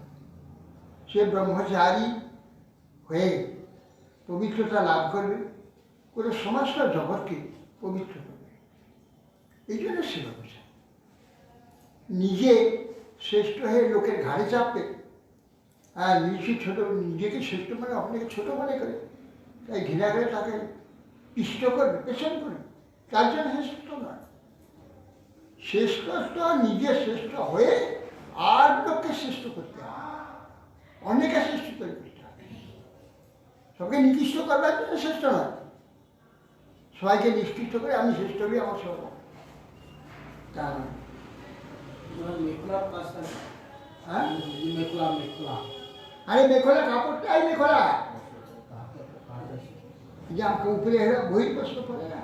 সে ব্রহ্মচারী হয়ে পবিত্রতা লাভ করবে, করে সমস্ত জগৎকে পবিত্র করবে। এই জন্য সেবা করছে। নিজে শ্রেষ্ঠ হয়ে লোকের ঘাড়ে চাপবে, আর নিজেকে শ্রেষ্ঠ মানে আপনাকে ছোট মনে করে, তাই ঘৃণা করে তাকে পিষ্ট করবে, পেছন করবে, তার জন্য শ্রেষ্ঠ নয়। শ্রেষ্ঠত্ব নিজে শ্রেষ্ঠ হয়ে আর লোককে শ্রেষ্ঠ করতে হবে, অনেকে শ্রেষ্ঠ তৈরি করতে হবে। সবকে নিকৃষ্ট করবার জন্য শ্রেষ্ঠ নয়, সবাইকে নিষ্কৃষ্ট করে আমি শ্রেষ্ঠ হই, আমার সব তা নয়। হ্যাঁ, আরে মেখলা কাপড়টাই মেখলা, যে আমাকে উপরে হেরে বহির প্রশ্ন পড়ে না,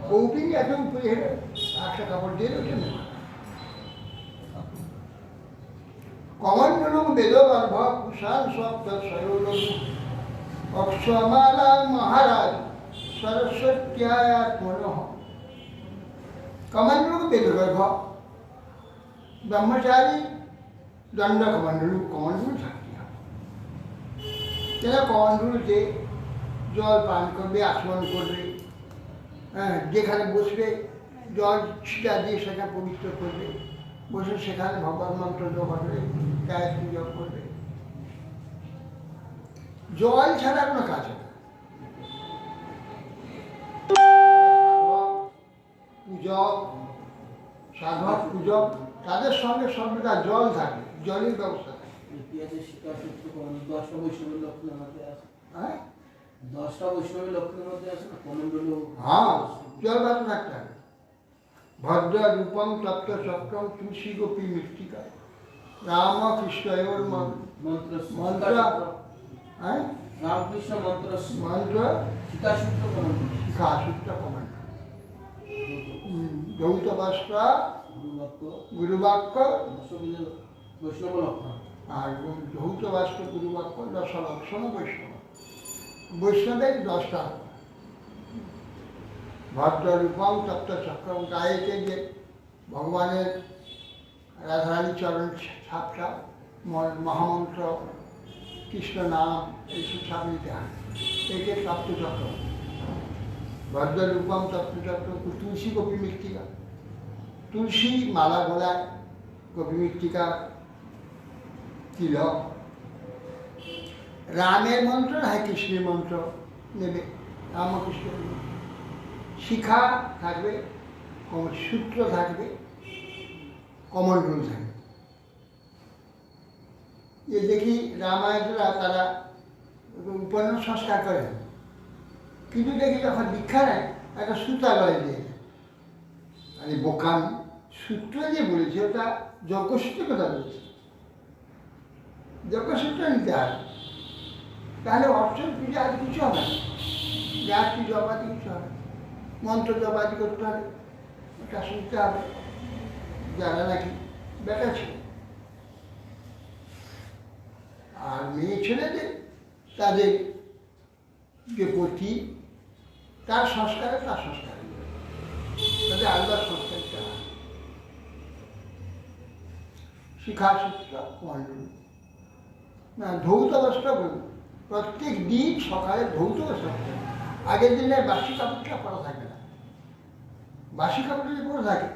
কৌপিং এত উপরে হেরে একটা কাপড় দিয়ে ওঠে না। কমণ্ডলম বেদগর্ভ কুশাল শব্দ সয়োলম অক্ষমালা মহারাজ সরস্বত্যাত্মনঃ। কমণ্ডলম বেদগর্ভ, ব্রহ্মচারী দণ্ড কমণ্ডলু, কমণ্ডলু থাকতে হবে। যারা কমণ্ডলুতে জল পান করবে, আচমন করবে, হ্যাঁ, যেখানে বসবে জল ছিটা দিয়ে সেখানে পবিত্র করবে, বসে সেখানে ভগবান মন্ত্র জপ করবে, গায়ত্রী জপ করবে। জল ছাড়া কোনো কাজ হবে না। পূজক, সাধক পূজক, তাদের সঙ্গে সর্বদা জল থাকে, জলের ব্যবস্থা থাকে। হ্যাঁ, 10টা বৈষ্ণবী লক্ষণের মধ্যে আছে না, কমণ্ডলু। হ্যাঁ, জল ব্যবস্থা থাকতে হবে। ভদ্র রূপম তপ্ত চক্রম তুলসী গোপী মৃত্তিকা রাম কৃষ্ণয়োর মন্ত্র মন্ত্র, হ্যাঁ, রামকৃষ্ণ মন্ত্র মন্ত্র শিকাসূত্র কমণ্ডলু, শিখাসূত্র কমণ্ডলু, যৌথ বাস্ত্র গুরুবাক্য বৈষ্ণব লক্ষণ, আর যৌথ বাস্ত্র গুরুবাক্য দশ লক্ষণ বৈষ্ণব। বৈষ্ণবের 10টা ভদ্র রূপম তপ্ত চক্রম, গায়েতে যে ভগবানের রাধারানী চরণ ছাপ ছাপ মহামন্ত্র কৃষ্ণ নাম এইসব ছাপ নিতে হয়। একে তত্ত্বচক্র, ভদ্ররূপম তত্ত্বচক্র, তুলসী গোপী মৃত্তিকা, তুলসী মালা গলায়, গোপী মৃত্তিকা তিলক, রামের মন্ত্র হয় কৃষ্ণের মন্ত্র নেবে, রামকৃষ্ণ শিখা থাকবে, সূত্র থাকবে, কমণ্ডল থাকবে। এ দেখি রামায়ণরা তারা উপন্ন সংস্কার করে, কিন্তু দেখি যখন দীক্ষা নেয় একটা সুতা গলায় দিয়ে দেয়। আরে বোকামি, সূত্র যে বলেছে ওটা যজ্ঞসূত্রের কথা বলেছে, যজ্ঞসূত্র নিতে হবে, তাহলে অর্চন পূজা আর কিছু হবে না, গাছটি জবাদি কিছু হবে, মন্ত্র জবাদি করতে হবে, ওটা শুনতে হবে। যারা নাকি বেটা ছিল আর মেয়ে ছেলেদের, তাদের যে পতি তার সংস্কারে তাদের আলাদা সংস্কারটা হয়। শিখাসূত্র মণ্ডল না, ধৌত বস্ত্র বলুন, প্রত্যেক দিন সকালে ধৌত বস্ত্র, আগের দিনে বাসি কাপড়টা পরা থাকে না, বাসি কাপড় যদি পরে থাকে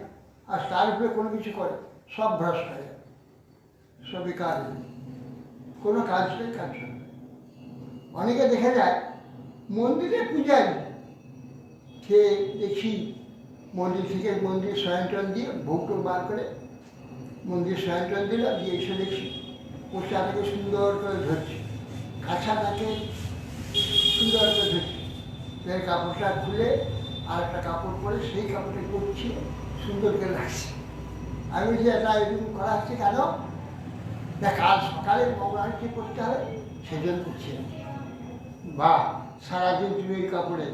আর তার উপরে কোনো কিছু করে সব ভ্রষ্ট হয়ে যাবে, সবই কাজ কোনো কাজ নেই, কাজ হবে। অনেকে দেখা যায় মন্দিরে পূজায় সে দেখি মন্দির থেকে মন্দির সয়ন্ত্রণ দিয়ে ভোগ বার করে মন্দির সয়ন্ত্রণ দিল, দিয়ে এসে দেখছি পোশাকটাকে সুন্দর করে ধরছে, কাছাটাকে সুন্দর করে ধরছে, কাপড়টা খুলে আর একটা কাপড় পরে সেই কাপড়টা করছে, সুন্দর করে রাখছে। আমি বলছি এটা এরকম করা হচ্ছে কেন? না কাল সকালে মঙ্গলারতি করতে হবে সেজন্য করছি। বা সারাদিন তুমি এই কাপড়ে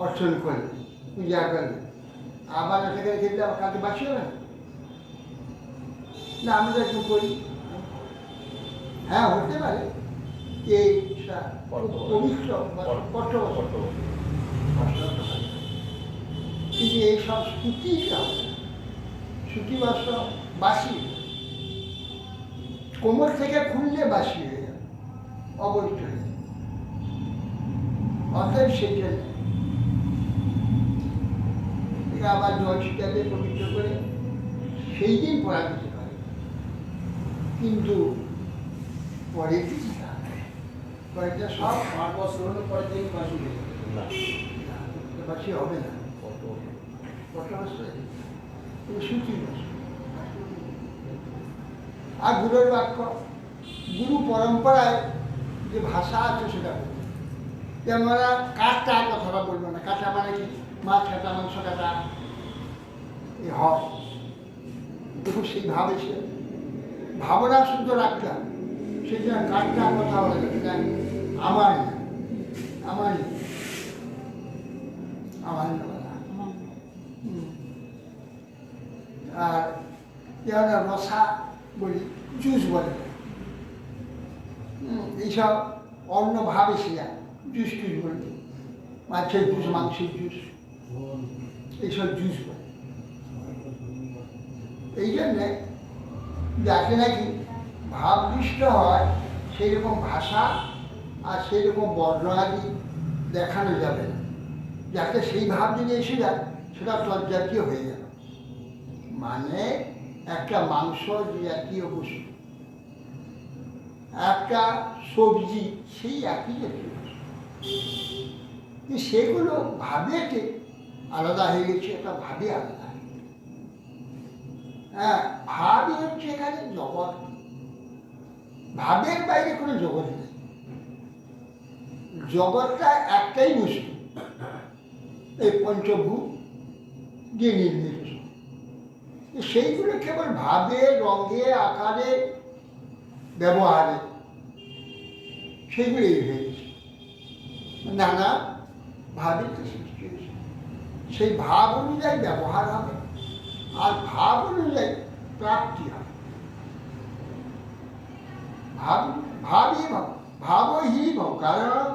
অর্চন করলে, পূজা করলে, আবার এটাকে রেখে দিলে আবার কালকে বাসি হবে না, আমি তো একটু করি। হ্যাঁ হতে পারে এইটা পবিত্র কিন্তু এইসব সুতি বস্ত্র বাসি, কোমর থেকে খুললে বাসি হয়ে যাবে, অবৈধ হয়ে যাবে। অতএব সেই জন্য আবার জল ছিটাতে পবিত্র করে সেই দিন পড়া যেতে পারে, কিন্তু পরে কিছু কয়েকটা সব 5 বছর হলে পরের দিন বাসি হয়ে যাবে, বাসি হবে না। কত বছর সুতি বছর। আর গুরুর বাক্য, গুরু পরম্পরায় যে ভাষা আছে সেটা বলবে, যে আমরা কাটা কথাটা বলবো না, কাটা মানে কি মাছ কাটা, মাংস কাটা এ হয়, দেখুন সেই ভাবে সে ভাবনা শুদ্ধ রাখতে হবে, সেটা কাটা কথা বলে সেটা আমার না, আমার আমার আর যেমন রসা বলি, জুস বলে, এইসব অন্য ভাব এসে যায়, জুস টুস বলতে, মাছের জুস, মাংসের জুস, এইসব জুস বলে। এই জন্যে যাতে নাকি ভাবদৃষ্ট হয় সেই রকম ভাষা আর সেই রকম বর্ণ আদি দেখানো যাবে না, যাতে সেই ভাব যদি এসে যায় সেটা তজ্জাতীয় হয়ে যাবে। মানে একটা মাংস জাতীয় বস্তু, একটা সবজি সেই একই জাতীয় বস্তু, সেগুলো ভাবেতে আলাদা হয়ে গেছে, এটা ভাবে আলাদা। হ্যাঁ, ভাবই হচ্ছে এখানে জগৎ, ভাবের বাইরে কোনো জগৎ নেই, জগৎটা একটাই বস্তু, এই পঞ্চভূত দিয়ে নির্মিত, সেইগুলো কেবল ভাবে, রঙে, আকারে, ব্যবহারে সেগুলোই হয়ে গেছে, নানা ভাবে তো সৃষ্টি হয়েছে, সেই ভাব অনুযায়ী ব্যবহার হবে আর ভাব অনুযায়ী প্রাপ্তি হবে। ভাবই ভাবই ভাব, কারণ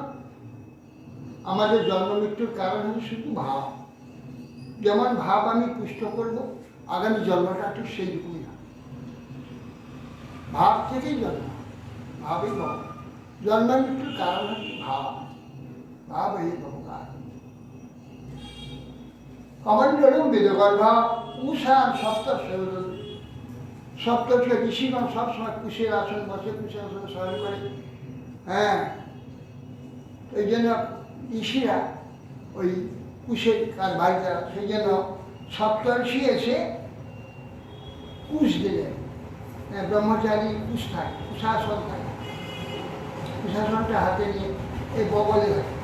আমাদের জন্ম মৃত্যুর কারণ হচ্ছে শুধু ভাব। যেমন ভাব আমি পুষ্ট করবো, আগামী জন্মটা ঠিক সেই রকমই হবে। ভাব থেকেই জন্ম, ভাবই ভব। জন্ম মৃত্যুর কারণ হচ্ছে ভাব, ভাব এই ভগবান। কমণ্ডলম বেদগর্ভ উষার সপ্ত সেবন। সপ্তকে ঋষিগণ সবসময় কুশের আসন বসে, কুশের আসন স্মরণ করে। হ্যাঁ, এই জন্য ঋষিরা ওই কুশের কার বাড়িতে, সেই জন্য সপ্তর্ষি এসে কুশ দিলেন। ব্রহ্মচারী কুশ থাকে, কুশাসন থাকে, কুশাসনটা হাতে নিয়ে এই বগলে থাকে।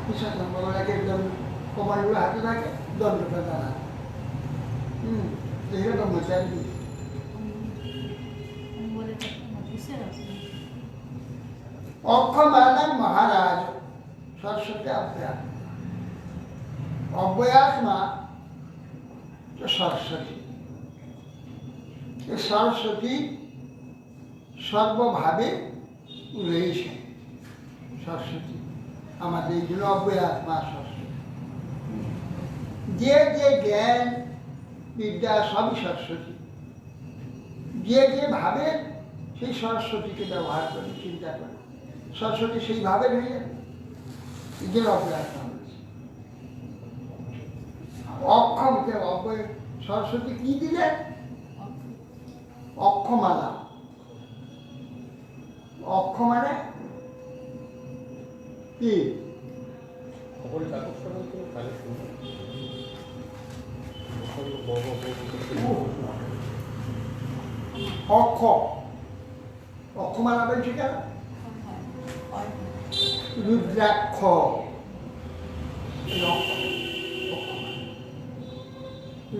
কুশাসন বগলাকে একদম কমান্ডগুলো হাতে থাকে, দণ্ডটা দাঁড়া। এইটা ব্রহ্মচারী। অক্ষমালা মহারাজ সরস্বতী অব্যাস। অব্যয়াস মা তো সরস্বতী। সরস্বতী সর্বভাবে রয়েছে। সরস্বতী আমাদের এই জন্য অব্যয়াস মা সরস্বতী। যে যে জ্ঞান বিদ্যা সবই সরস্বতী। যে যে ভাবে সেই সরস্বতীকে ব্যবহার করে, চিন্তা করে, সরস্বতী সেইভাবে হয়ে যাবে। এই জন্য অব্যয়াস মা বলেছে। অক্ষম অব্যয় সরস্বতী কি দিলেন? অক্ষমালা। অক্ষ মানে কি? অক্ষ, অক্ষমালা বলছে কেন? রুদ্রাক্ষ।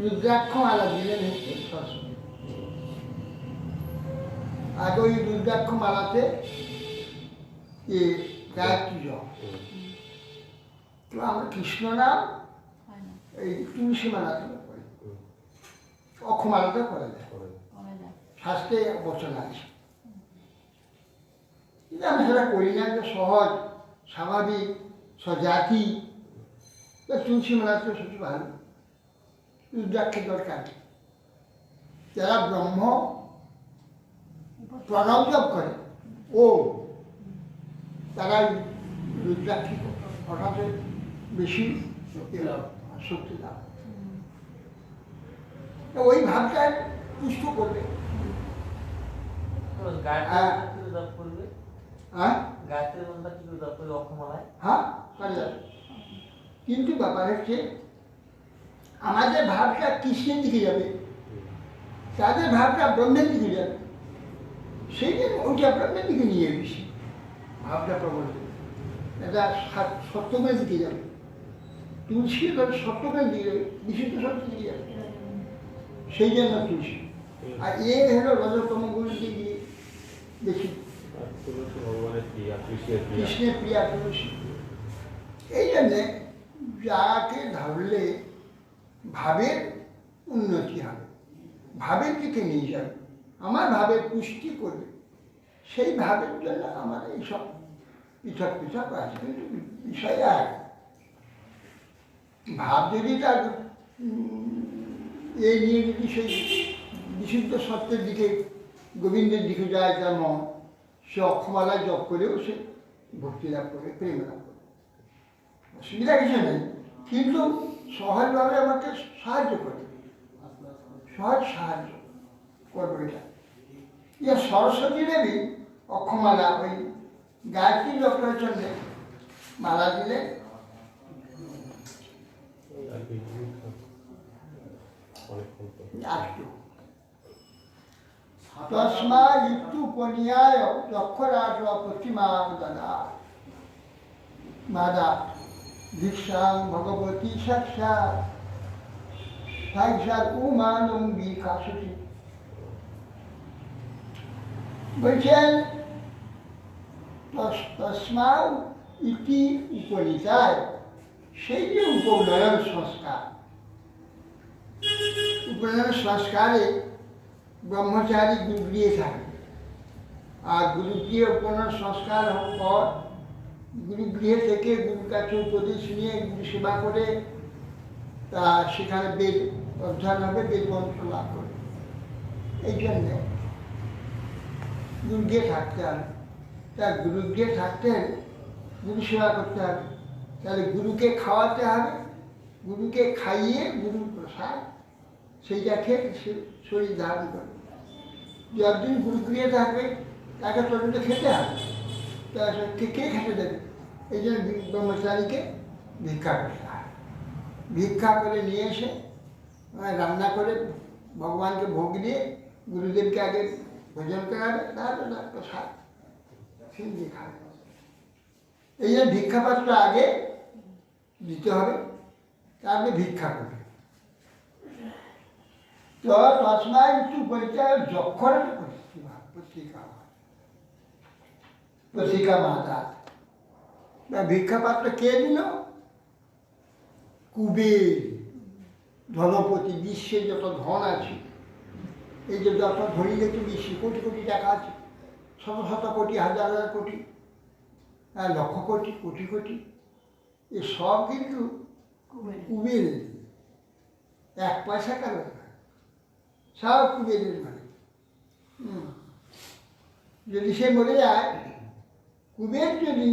রুদ্রাক্ষ মালা দিলেন হচ্ছে সরস্বতী। আগে ওই রুদ্রাক্ষ মালাতে গায়ত্রী জপ। তো আমরা কৃষ্ণ নাম এই তুলসী মালাতে করি, অক্ষমালাতে করা যায়, শাস্ত্রে বচন আছে। কিন্তু আমি সেটা করি না, যে সহজ স্বাভাবিক স্বজাতি। তুলসী মালাতে সত্যি ভালো, রুদ্রাক্ষের দরকার। যারা ব্রহ্ম প্রণব জপ করে ও তারা রুদ্রাক্ষী হঠাৎ বেশি শক্তি লাভ। ওই ভাবটা পুষ্ট করবে। হ্যাঁ, কিন্তু ব্যাপার হচ্ছে আমাদের ভাবটা কৃষ্ণের দিকে যাবে, তাদের ভাবটা ব্রহ্মের দিকে যাবে। সেই জন্য ওইটা ব্রহ্মের দিকে নিয়ে বেশি ভাবটা প্রবল। এটা সত্যমের দিকে যাবে, তুলসী সত্যমের দিকে যাবে, বিশুদ্ধ সত্যের দিকে যাবে। সেই জন্য তুলসী। আর এ হলো রজতম গুলির দিকে বেশি। কৃষ্ণের প্রিয়া তুলসী। এই জন্যে যাকে ধরলে ভাবের উন্নতি হবে, ভাবের দিকে নিয়ে যাবে, আমার ভাবের পুষ্টি করবে, সেই ভাবের জন্য আমার এইসব পৃথক পৃথক আছে। কিন্তু বিষয় এক, ভাব যদি তার এ নিয়ে যদি সেই বিশুদ্ধ সত্যের দিকে, গোবিন্দের দিকে যায়, তার মন, সে অক্ষমালায় জপ করেও সে ভক্তি লাভ করে, প্রেম লাভ করে, অসুবিধা কিছু নেই। কিন্তু সহজভাবে আমাকে সাহায্য করে, সহজ সাহায্য করবো। এটা সরস্বতী দেবী অক্ষমালা, ওই গায়ত্রী জপের জন্য মালা দিলে তস্মা ইত্যু উপনিয়ায় যক্ষরাজ প্রতিমা দাদা মাদা দীক্ষাং ভগবতী সাক্ষাৎ সাক্ষাৎ উমানং বিকাশতি। বলছেন তস্মা ইতি উপনিতায়, সেই যে উপনয়ন সংস্কার, উপনয়ন সংস্কারে ব্রহ্মচারী গুরুগৃহে থাকে। আর গুরুগৃহে উপনয়ন সংস্কার হওয়ার পর গুরুগৃহে থেকে গুরুর কাছে উপদেশ নিয়ে গুরু সেবা করে তা সেখানে বেদ অধ্যয়ন হবে, বেদ মন্ত্র লাভ করবে। এই জন্যে গুরুকে থাকতে হবে। তা গুরুকে থাকতে হলে গুরু সেবা করতে হবে, তাহলে গুরুকে খাওয়াতে হবে, গুরুকে খাইয়ে গুরুর প্রসাদ সেইটা খেয়ে সে শরীর ধারণ করবে। যতদিন গুরু ক্রিয়া থাকবে তাকে ততদিন তো খেতে হবে, তা কে খেতে দেবে? এই জন্য ব্রহ্মচারীকে ভিক্ষা করতে হয়। ভিক্ষা করে নিয়ে এসে রান্না করে ভগবানকে ভোগ দিয়ে গুরুদেবকে আগে ভোজন করাবে, তারপরে তার প্রসাদ সেই দিয়ে খাবে। এই জন্য ভিক্ষাপাত্র আগে দিতে হবে, তারপরে ভিক্ষা করবে। তো তসমায় একটু পরিচয় যক্ষর পত্রিকা মাতা ভিক্ষাপাত্র কে দিল? কুবের, ধনপতি। বিশ্বে যত ধন আছে, এই যে যত ধনী দেখছি বিশ্বে কোটি কোটি টাকা আছে, শত শত কোটি, হাজার হাজার কোটি, লক্ষ কোটি, কোটি কোটি, এ সব কিন্তু কুবের। এক পয়সা কারো না, সব কুবেরের মানে। যদি সে মরে যায়, কুবের যদি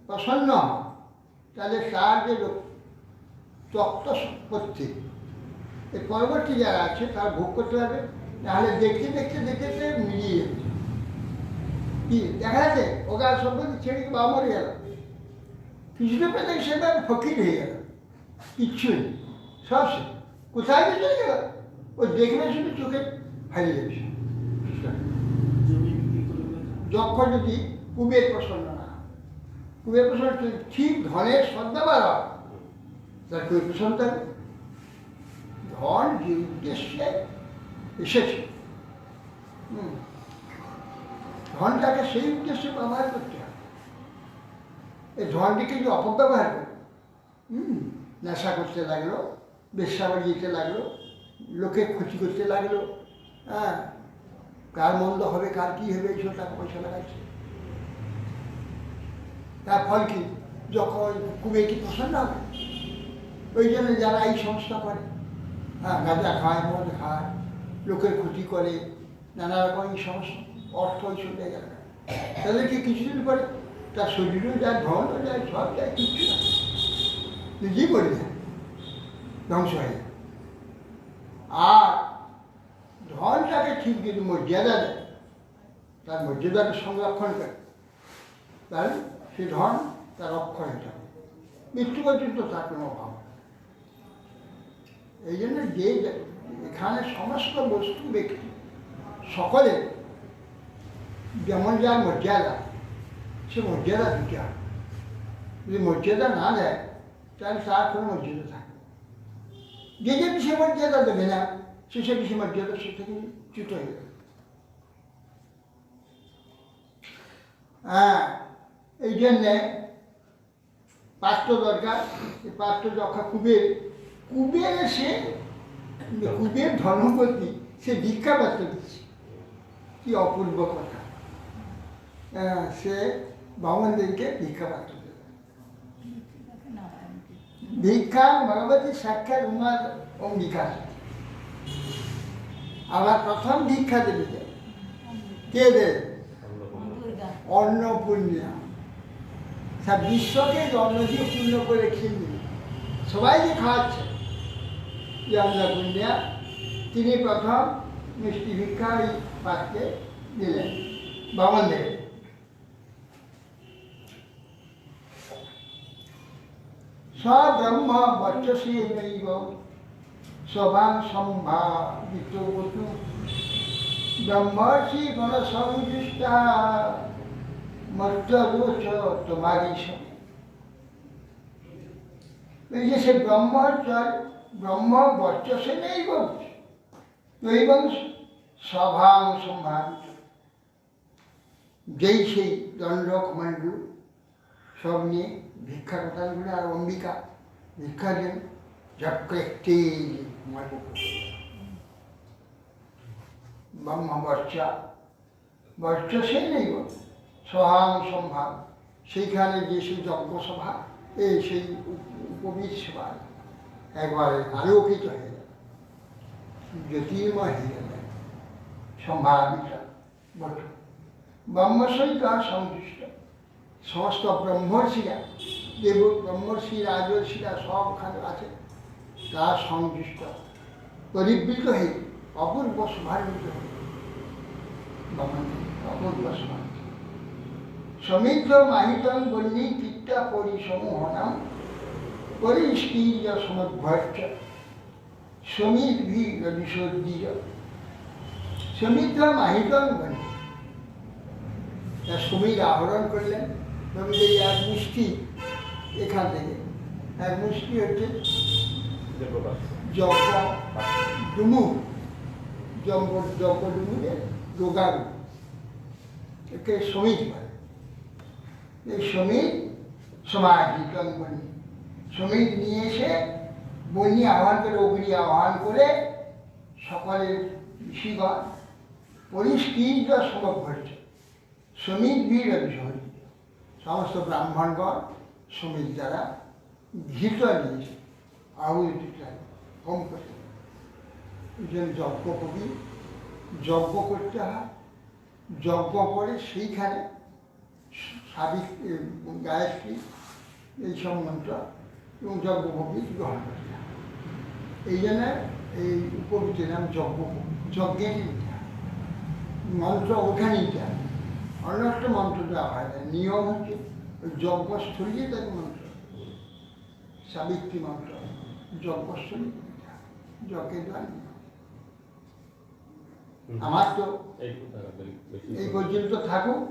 প্রসন্ন হয়, তাহলে তার যে তক্ত সম্পত্তি এর পরবর্তী যারা আছে তার ভোগ করতে হবে, নাহলে দেখতে দেখতে দেখতে দেখতে মিলিয়ে যাচ্ছে। কি দেখা যাচ্ছে? ওগা সম্পত্তি ছেড়ে বা মরে গেল, কিছুটা পেলে সেটা ফকির হয়ে গেল, কিচ্ছু নেই, সব সে কোথায় চলে গেল? ও দেখলে শুধু চোখে হারিয়ে যাবে। যখন যদি কুবের প্রসন্ন না, কুবের প্রসন্ন ঠিক ধনের সদ্ব্যবহার হয়, তার কুবের প্রসন্ন থাকবে। ধন যে উদ্দেশ্যে এসেছে, ধনটাকে সেই উদ্দেশ্যে ব্যবহার করতে হবে। এই ধনটিকে যে অপব্যবহার করে নেশা করতে লাগলো, বেশ্যাবাড়ি যেতে লাগলো, লোকের ক্ষতি করতে লাগলো, হ্যাঁ, কার মন্দ হবে, কার কী হবে, এইসব টাকা পয়সা লাগাচ্ছে। তার ফল কি? যখন কুবের কি প্রসন্ন হবে? ওই জন্য যারা এই সংস্থা করে, হ্যাঁ, গাঁজা খায়, মদ খায়, লোকের ক্ষতি করে, নানা রকম এই সমস্ত অর্থ এইসব জায়গা, তাদেরকে কিছুদিন পরে তার শরীরও যায়, ধনও যায়, সব যায়, কিচ্ছু না, নিজেই মরে যায়, ধ্বংস হয়ে যায়। আর ধনটাকে ঠিক যদি মর্যাদা দেয়, তার মর্যাদাকে সংরক্ষণ করে, তাহলে সে ধন তার অক্ষয় হয়ে যাবে, মৃত্যু পর্যন্ত তার কোনো অভাব। এই জন্য যে এখানে সমস্ত বস্তু ব্যক্তি সকলে যেমন যার মর্যাদা, সে মর্যাদা দিতে হবে। যদি মর্যাদা না দেয়, তাহলে তার কোনো মর্যাদা থাকে। যে বিষয়ে মর্যাদা দেবে না, সে বিষয়ে মর্যাদা সে থেকে চ্যুত হয়ে যাবে। হ্যাঁ, এই জন্যে পাত্র দরকার। এই পাত্র যখন কুবের, কুবের এসে কুবের ধর্মপতি সে ভিক্ষা পাত্র দিচ্ছে, কি অপূর্ব কথা। সে বামনদেরকে ভিক্ষা পাত্র দেবে। ভিক্ষা ভগবতী সাক্ষাৎ উমার অঙ্গীকার। আবার প্রথম ভিক্ষা দেবে কে দেবে? অন্নপূর্ণা। সব বিশ্বকে অন্ন দিয়ে পূর্ণ করে খেয়ে দিল, সবাইকে খাওয়াচ্ছে যে অন্নপূর্ণা। তিনি প্রথম মিষ্টি ভিক্ষা ওই পাত্রে দিলেন বামনদের। ব্রহ্ম বর্চসে নৈব সভাং সম্ভাবিত বতু ব্রহ্মর্ষি গণসংযুষ্টা মর্তদোষ তোমারই সঙ্গে। এই যে সে ব্রহ্ম বর্চসে নৈব নৈবং সভাং সম্ভাবিত, যেই সেই দণ্ড কমান্ডু সব নিয়ে ভিক্ষা কথাগুলো, আর অম্বিকা ভিক্ষা দেন একটি ব্রহ্ম বর্চসে নেই সহাং সম্ভাব। সেইখানে যে সেই যজ্ঞসভা, এই সেই উপবীত সভায় একবারে আলোকিত হয়ে যাবে, জ্যোতির্ময় হয়ে যাবে, সম্ভাবিত বটু ব্রহ্মসৈত সংযুষ্ট সমস্ত ব্রহ্মর্ষিরা দেব ব্রহ্মর্ষি রাজর্ষিরা সবখানে আছে তার সংযুষ্ট পরিবৃত হয়ে অপূর্ব সমান্বিত হয়ে অপূর্ব সমান্বিত সমৃদ্ধ মাহিতং বন্যী চিত্তা পরিসমূহনাম পরিষ্কীর্য সমদ্ভট্ট সমীর্ভি বিশোদ্দীয় সমৃদ্ধ মাহিতং বন্যী সমীর আহরণ করলেন রবীন্দ্র এক মুষ্টি এখান থেকে এক মুষ্টি হচ্ছে যজ্ঞ ডুমু যজ্ঞ ডুমুরে রোগারু একে সমীর বলে এই সমীর সমাহিতং বন্যী সমীর নিয়ে এসে বন্যী আহ্বান করে অগ্নি আহ্বান করে সকলের ঋষিগণ পরিষ্কৃত সমভ্যর্য সমীর বীর অভিষেক সমস্ত ব্রাহ্মণগণ সমীর দ্বারা ঘৃত নিয়েছে আহুতি হোম করতে এই জন্য যজ্ঞ কবি যজ্ঞ করতে হয় যজ্ঞ করে সেইখানে সাবিক গায়ত্রী এইসব মন্ত্র এবং যজ্ঞ কবি গ্রহণ করতে হয় এই জন্য এই উপবৃত্তির নাম যজ্ঞ যজ্ঞের নিতে হয় মন্ত্র ওখানে নিতে হয় অন্য একটা মন্ত্র দেওয়া হয় না নিয়ম হচ্ছে ওই যজ্ঞস্থলীয় তার মন্ত্র সাবিত্রী মন্ত্র যজ্ঞস্থলী যজ্ঞের দ্বার আমার তো এই পর্যন্ত থাকুক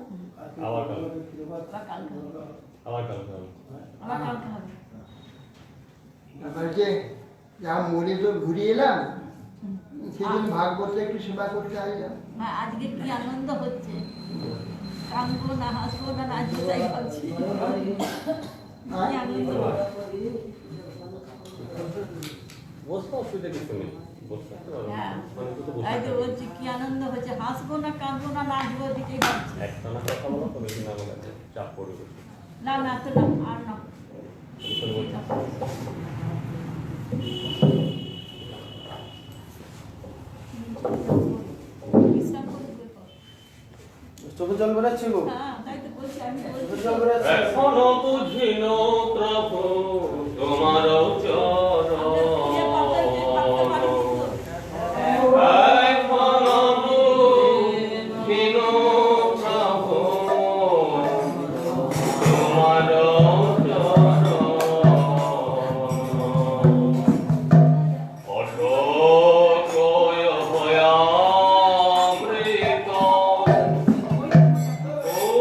তারপরে যে যা মরে তো ঘুরে এলাম সেই জন্য ভাগবত একটু সেবা করতে আইলাম। আজকে কি আনন্দ হচ্ছে, কাঁদবো না হাসবো না নাচবো তাই ভাবছি। তাই তো বলছি কি আনন্দ হচ্ছে, হাসবো না কাঁদবো না নাচবো দিকেই ভাবছি। না না তো না আর না চোখে জল বেড়াচ্ছে গো। হ্যাঁ তাই তো বলছি আমি চোখে জল বেড়াচ্ছে। এখনো বুঝিন প্রভু তোমার চরণ, এখনো বুঝিন প্রভু তোমার চরণ, অশোকয় ভয়ামৃত পুর সর্ব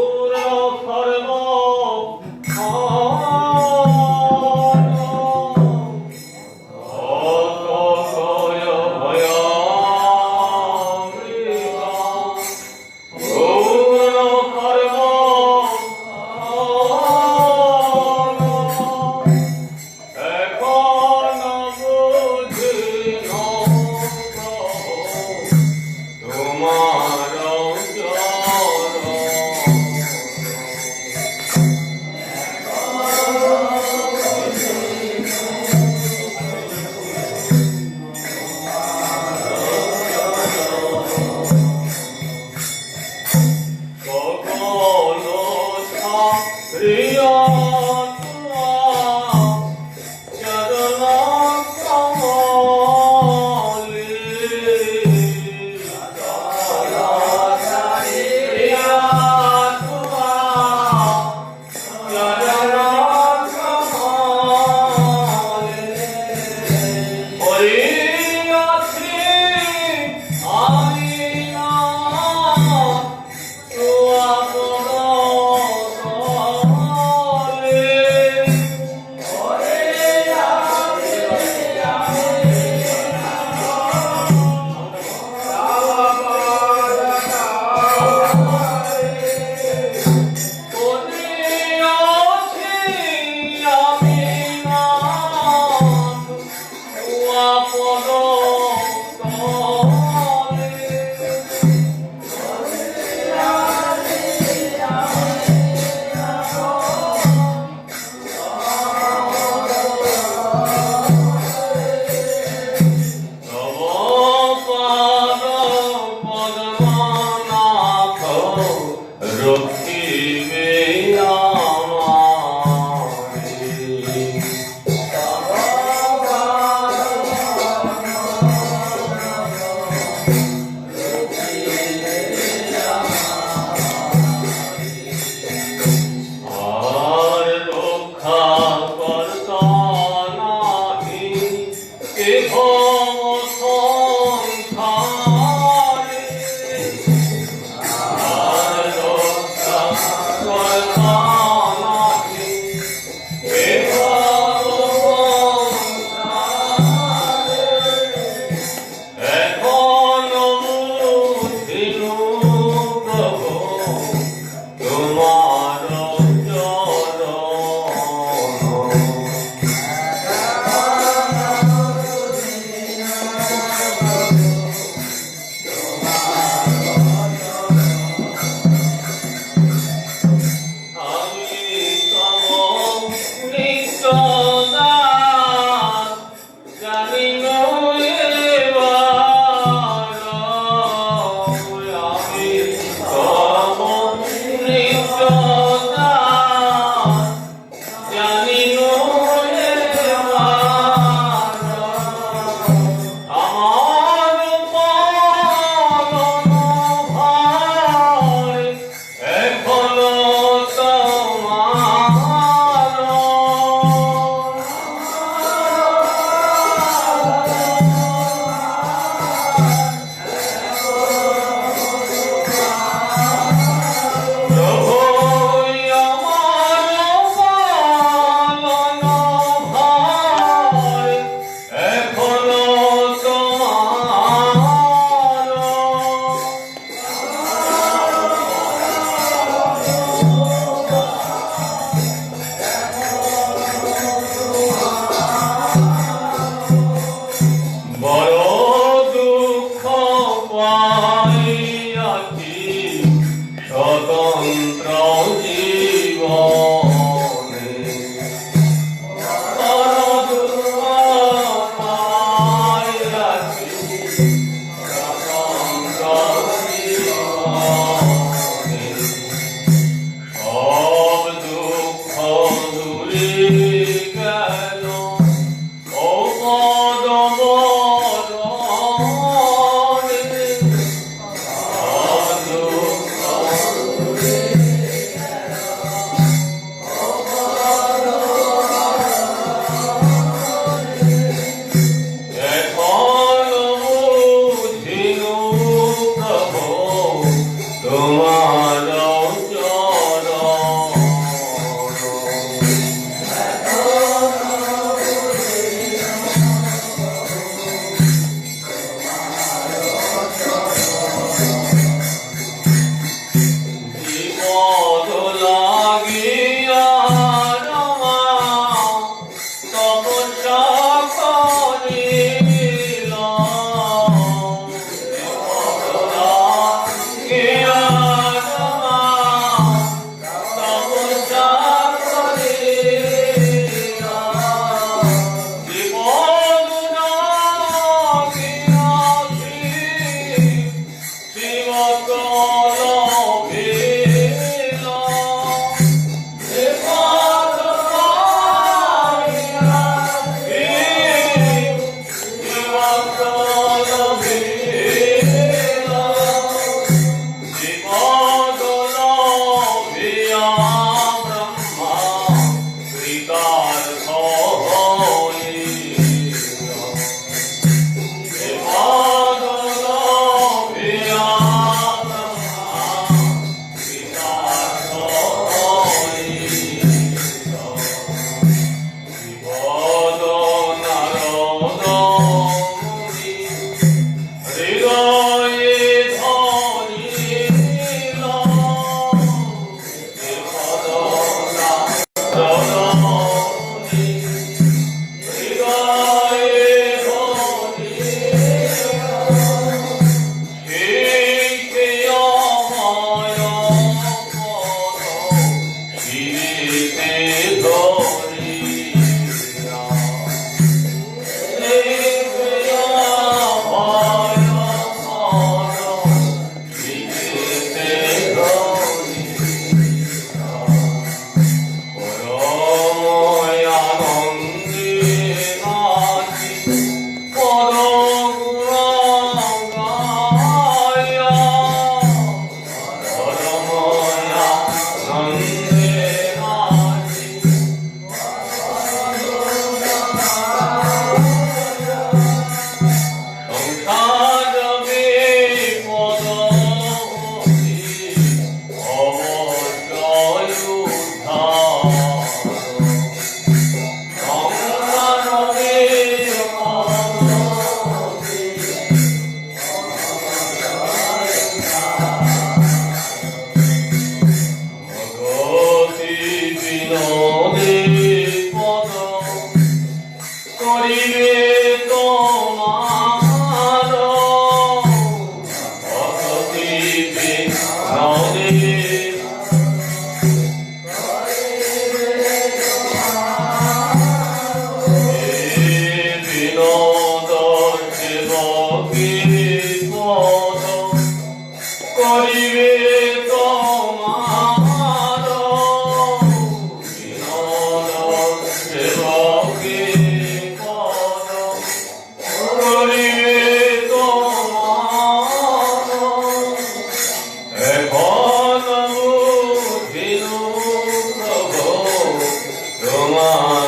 আর রক্ষা কর্তা নাহি কেহ সংসারে। আর রক্ষা কর্তা নাহি কেহ সংসারে। এখনো বুঝিনু প্রভু তোমার চরণ। আমি তব নিত্য দাস, জানিন এবার। আমি তব নিত্য দাস, জানিন এবার। আমার পালন ভার এখনো তোমার। প্রভু আমার পালন ভার এখনো তোমার। বড় দুঃখ পাইয়াছি স্বতন্ত্র জীবনে। বড় দুঃখ পাইয়াছি স্বতন্ত্র জীবনে। সব দুঃখ দূরে গেল ও পদ বরণে। করিবে তোমার বিনোদ সেবকে পদ করিবে তোমার এখন বুঝিনু প্রভু তোমার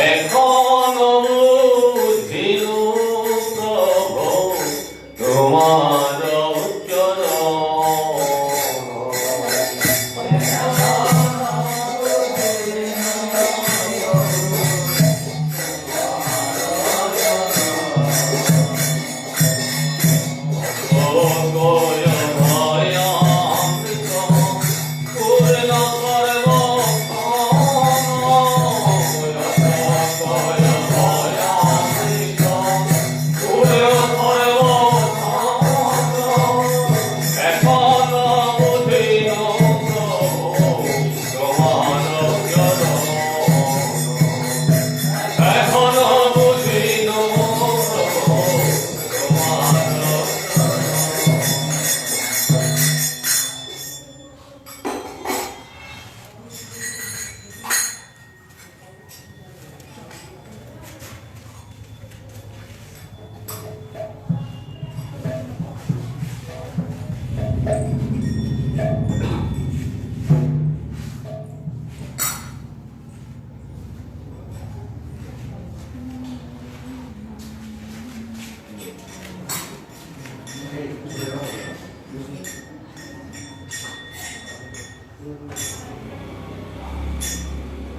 এখন বুঝিনু প্রভু তোমার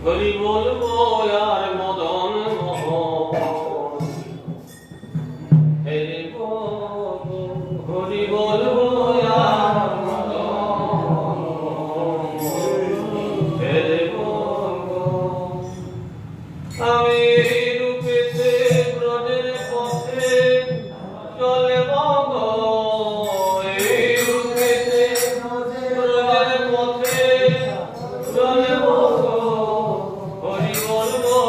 হরি বলবো আর মদন মোহন হরি বলবো হরি বলবো আর মদন হরি বলবো আমি রূপেতে ব্রজের পথে চলে গো এই রূপেতে ব্রজের পথে চলে গো হরি বলবো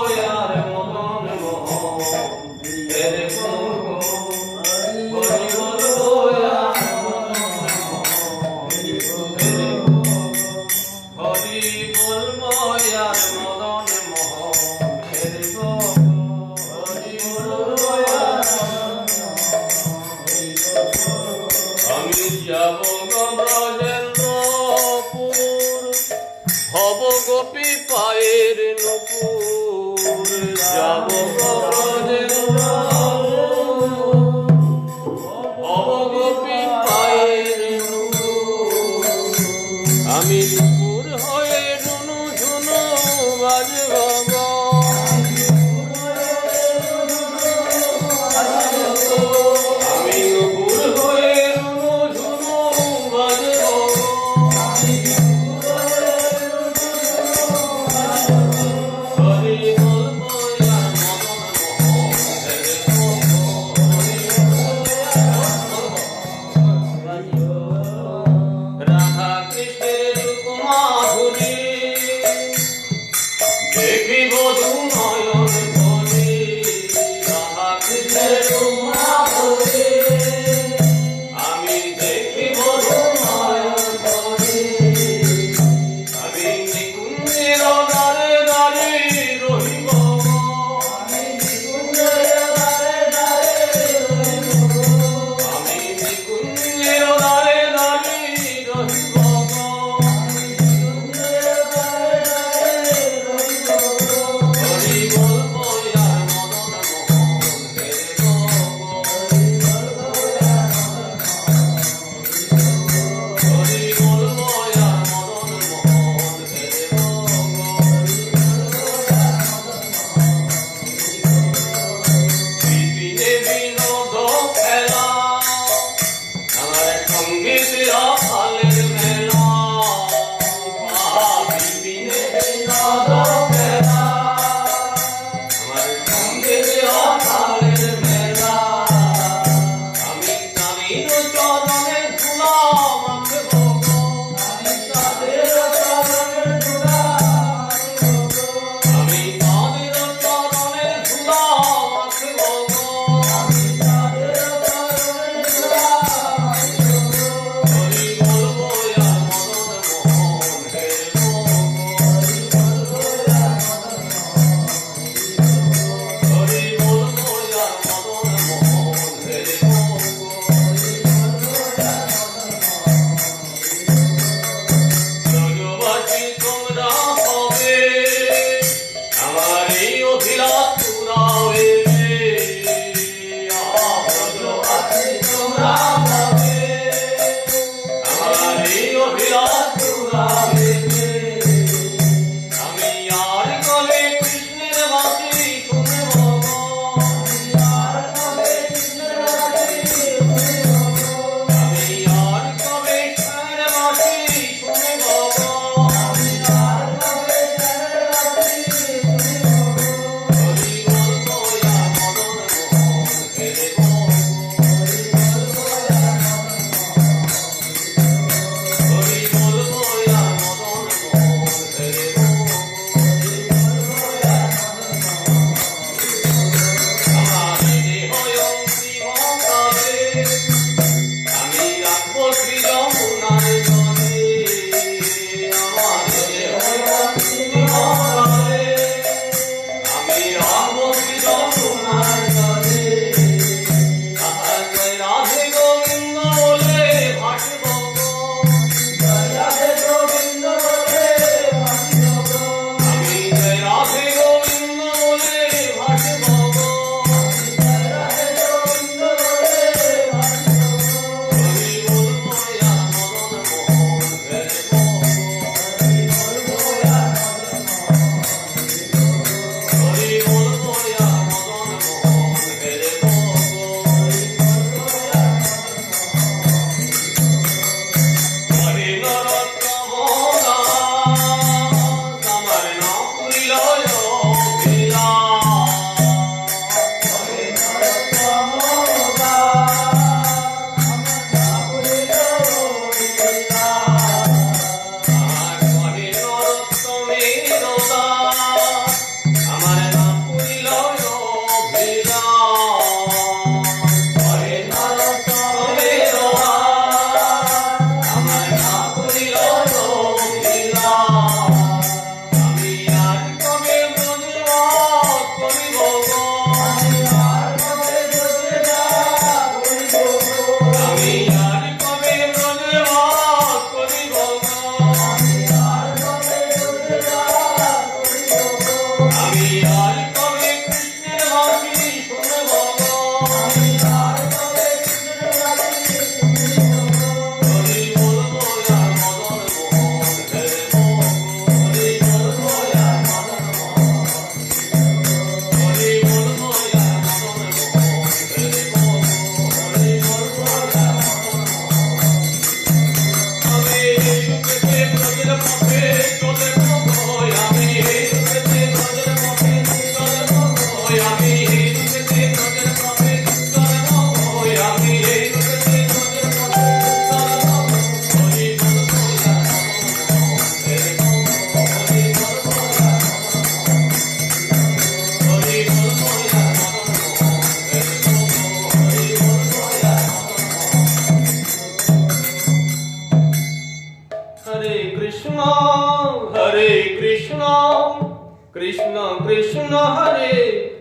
কৃষ্ণ হরে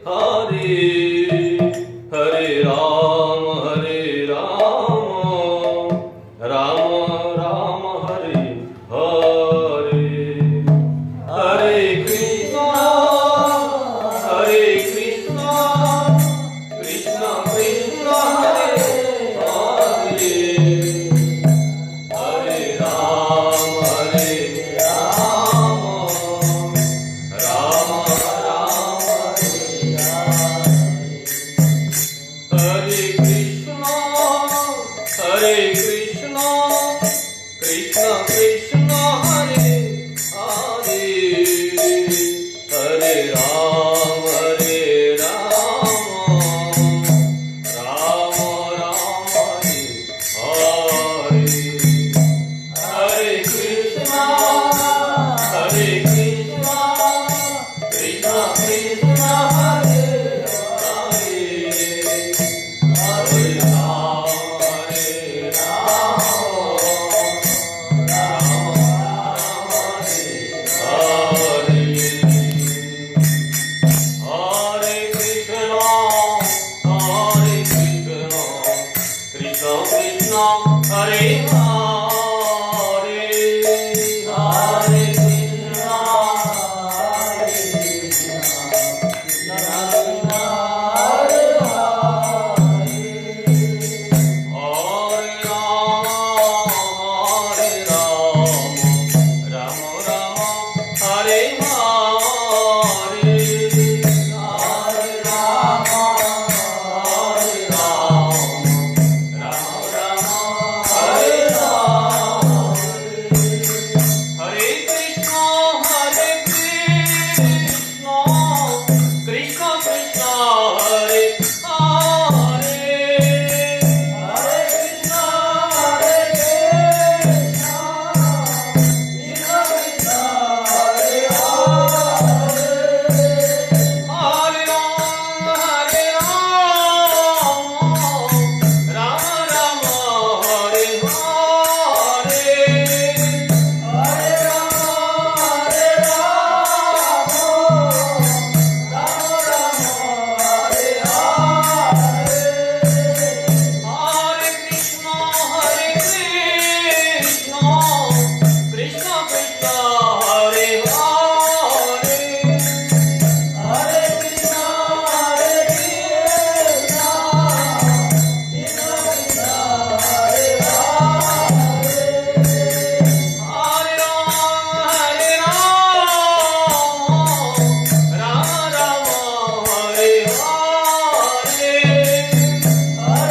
হরে হরে রাম রাম রাম হরে হরে হরে কৃষ্ণ কৃষ্ণ কৃষ্ণ হরে হরে হরে রাম রাম রাম হরে Krishna Krishna Krishna Hare Hare Hare Ram Ram Ram Hare Hare Hare Krishna Krishna Krishna Hare Hare Hare Ram Hare Krishna, Krishna Krishna, Hare Hare, Hare Krishna, Krishna Krishna, Hare Hare, Hare Ram, Ram Ram, Hare Hare, Hare Ram, Ram Ram, Hare Hare, Hare Krishna, Krishna Krishna, Hare Hare, Hare Krishna, Krishna Krishna, Hare Hare, Hare Ram, Ram Ram, Hare Hare Krishna, Krishna Krishna, Hare Hare, Hare Krishna, Krishna Krishna, Hare Hare, Hare Ram, Ram Ram, Hare Hare, Hare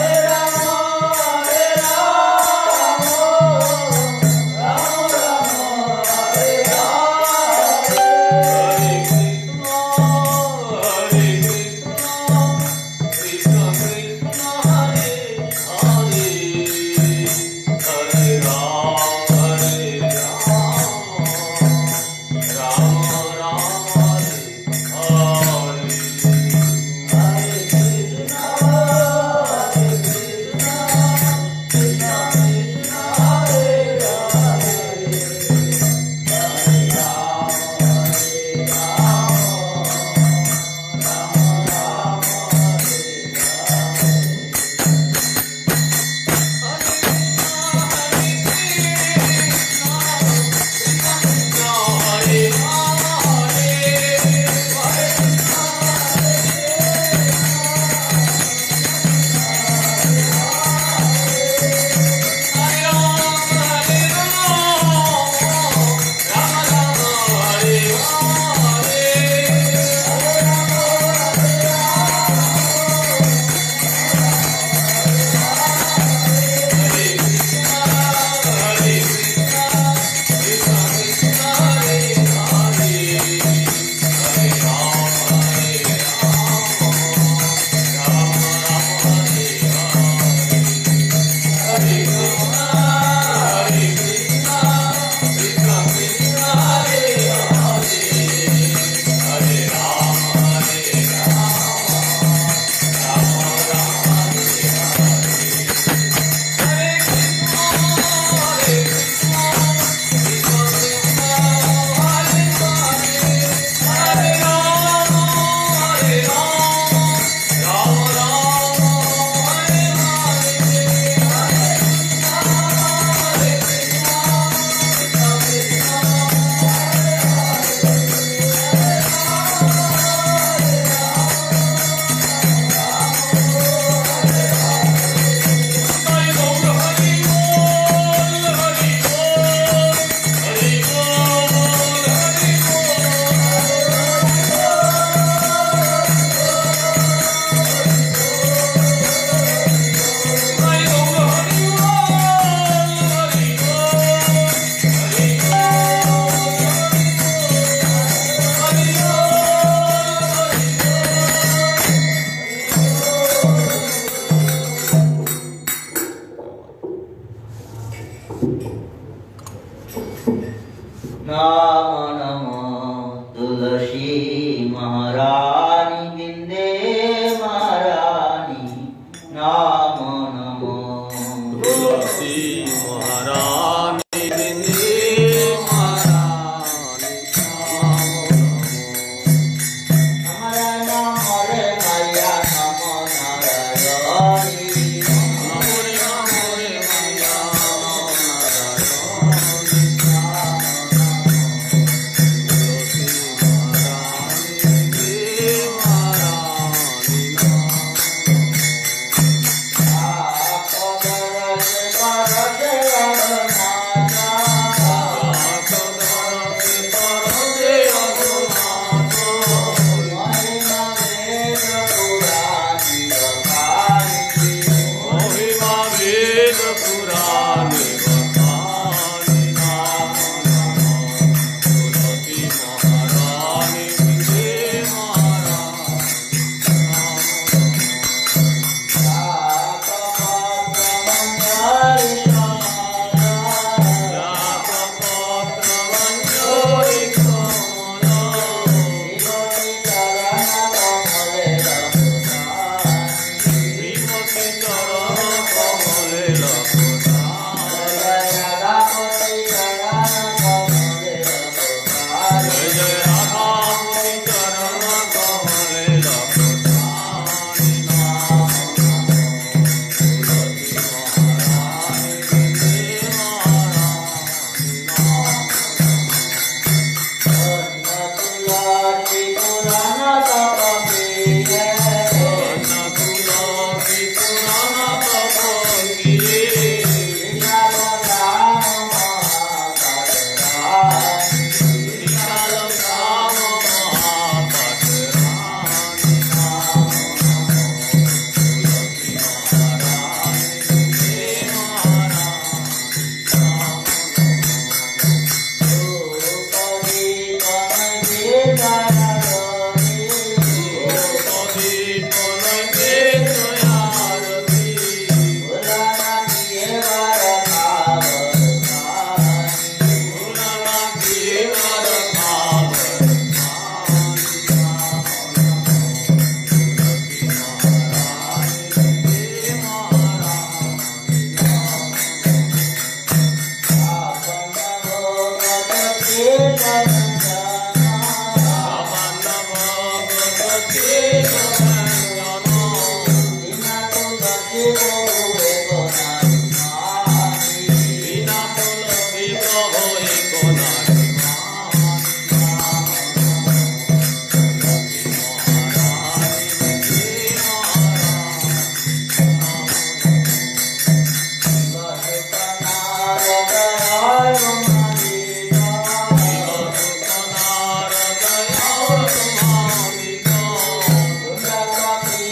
Ram, Krishna Krishna, Hare Hare, Hare Ram, Ram Ram, Hare Hare,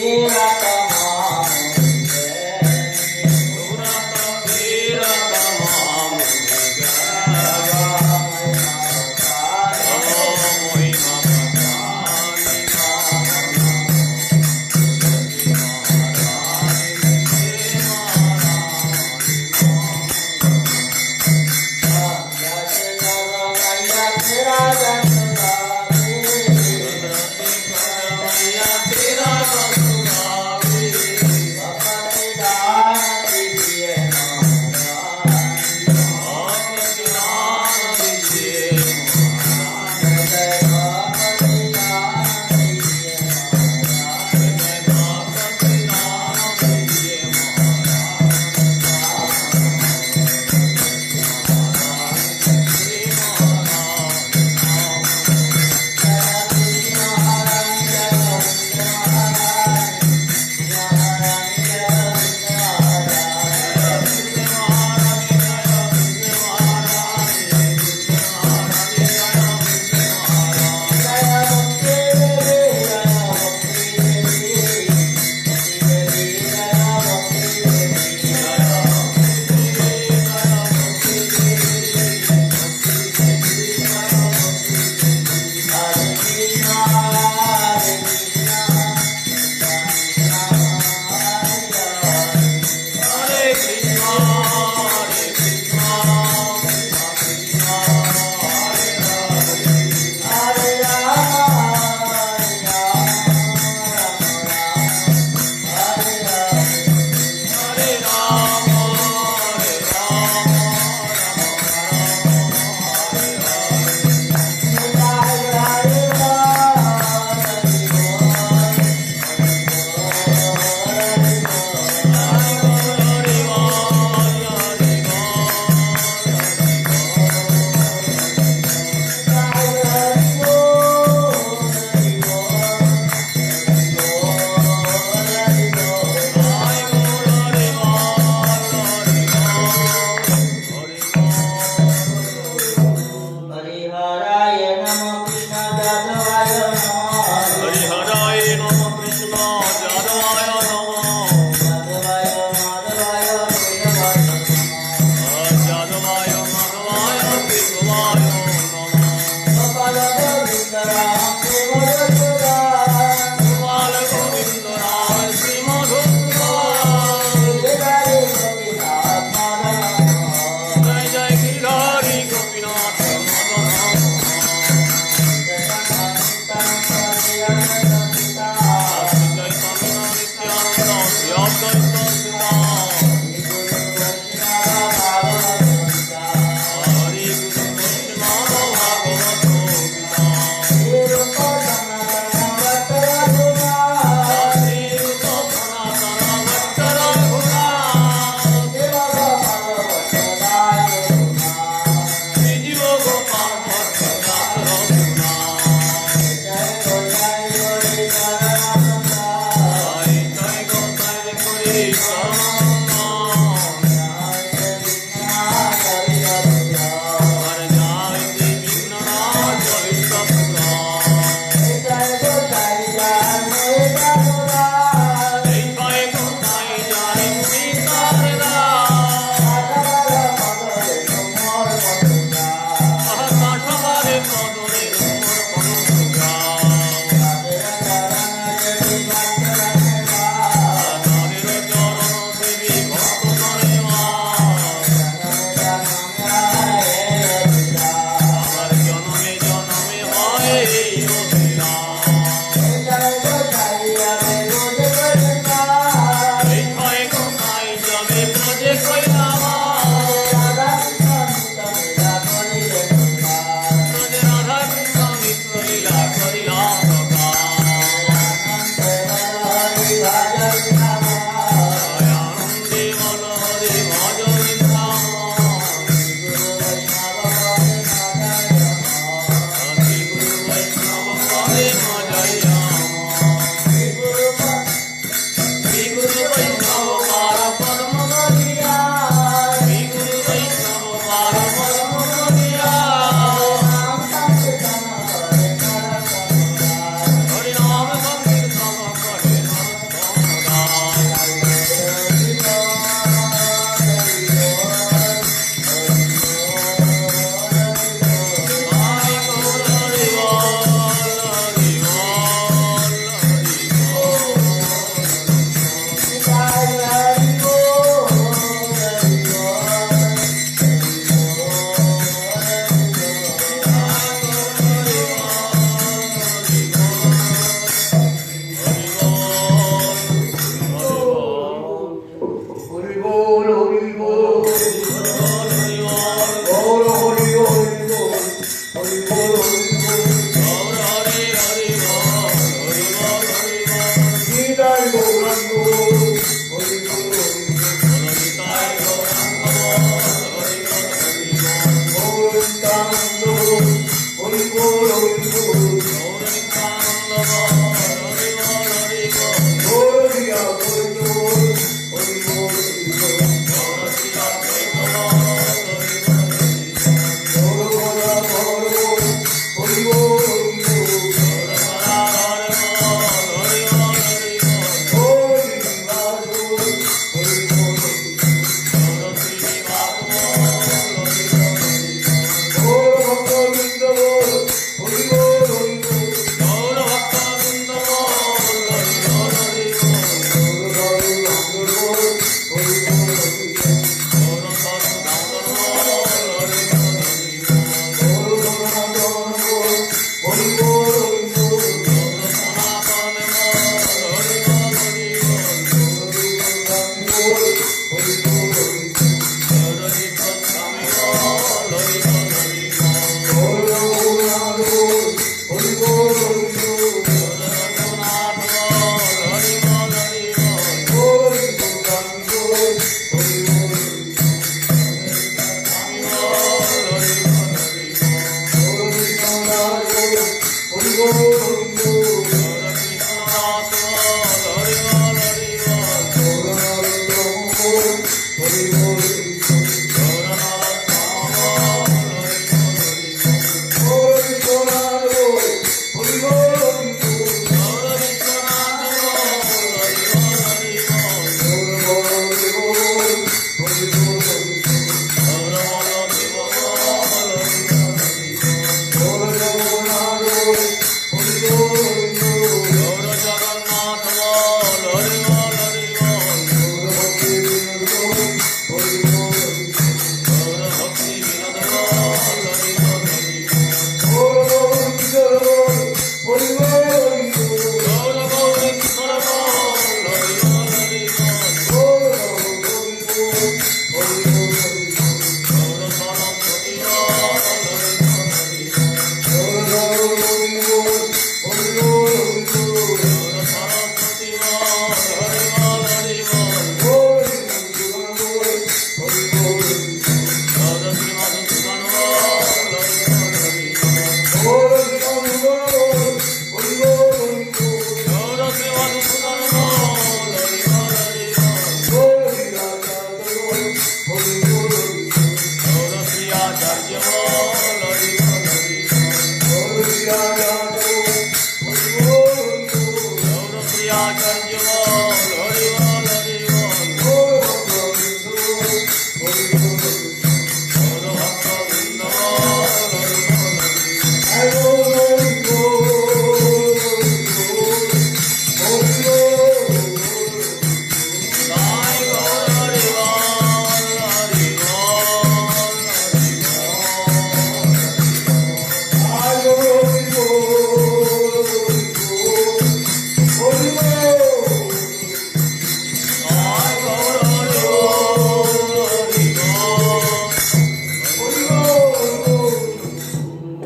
Hare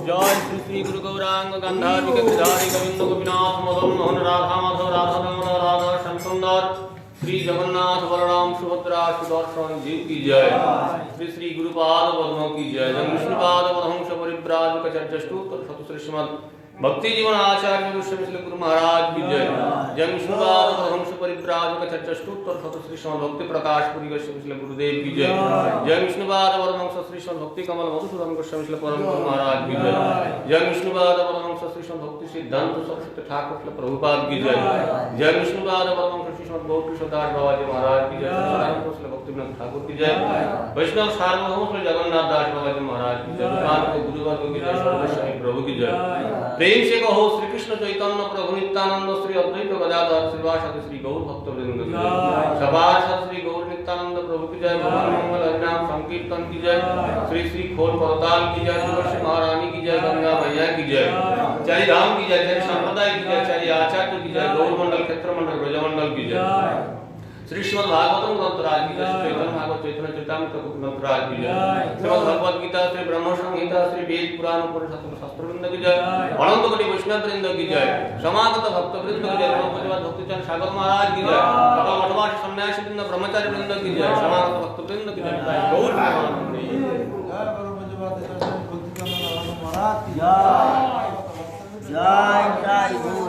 जय श्री श्री गुरु गौरांग गंधार्विक गिरधारी गोविंद गोपीनाथ मदन मोहन राधा माधव राधा रमण राधा श्याम सुंदर श्री जगन्नाथ बलराम सुभद्रा सुदर्शन जी की जय। श्री श्री गुरुपाद पद्म की जय। जय विष्णुपाद पदहंस परिव्राजक चर्चस्तुत सतश्री श्रीमद् भक्ति जीवन आचार्य विश्वमिश्र गुरु महाराज की जय। जय विष्णुपाद पदहंस परिव्राजक चर्चस्तुत सतश्री श्रीमद् भक्ति प्रकाश पुरी विश्वमिश्र गुरुदेव की जय। जय विष्णुपाद पदहंस श्री श्रीमद् भक्ति कमल मधुसूदन विश्वमिश्र परम गुरु महाराज की जय। जय विष्णुपाद पदहंस श्री श्रीमद् भक्ति सिद्धांत सरस्वती ठाकुर प्रभुपाद की जय। जय विष्णुपाद पदहंस श्री श्रीमद् गौरी सदाश बाबाजी महाराज की जय। श्री भक्तिविनोद ठाकुर की जय। वैष्णव सार्वभौम श्री जगन्नाथ दास बाबाजी महाराज की जय। कानपुर गुरुवर्ग की जय। सर्वेश्वरी प्रभु की जय। प्रेम से कहो श्री कृष्ण चैतन्य प्रभु नित्यानंद श्री अद्वैत गदाधर श्रीवासादि श्री गौर भक्तवृंद की जय। सभासद श्री गौर नित्यानंद प्रभु की जय। भगवान मंगल हरिनाम संकीर्तन की जय। श्री श्री खोल करताल की जय। तुलसी महारानी की जय। गंगा मैया की जय। चारि धाम की जय। चारि संप्रदाय की जय। चारि आचार्य की जय। गौर मंडल क्षेत्र मंडल ब्रजमंडल की जय। श्री श्रीमद् भागवतम ग्रंथराज की जय। चैतन्य भागवत चैतन्य चैतामृत ग्रंथराज की जय। श्रीमद् भगवद गीता श्री ब्रह्म संहिता श्री वेद पुराण उपनिषद शास्त्रवृंद की जय। अनंत कोटि वैष्णव वृंद की जय। समागत भक्त वृंद की जय। प्रभुपाद भक्तिचंद सागर महाराज की जय। सकल मठवासी सन्यासी वृंद ब्रह्मचारी वृंद की जय। समागत भक्त वृंद की जय। गौर प्रेमानंद जय जय गुरु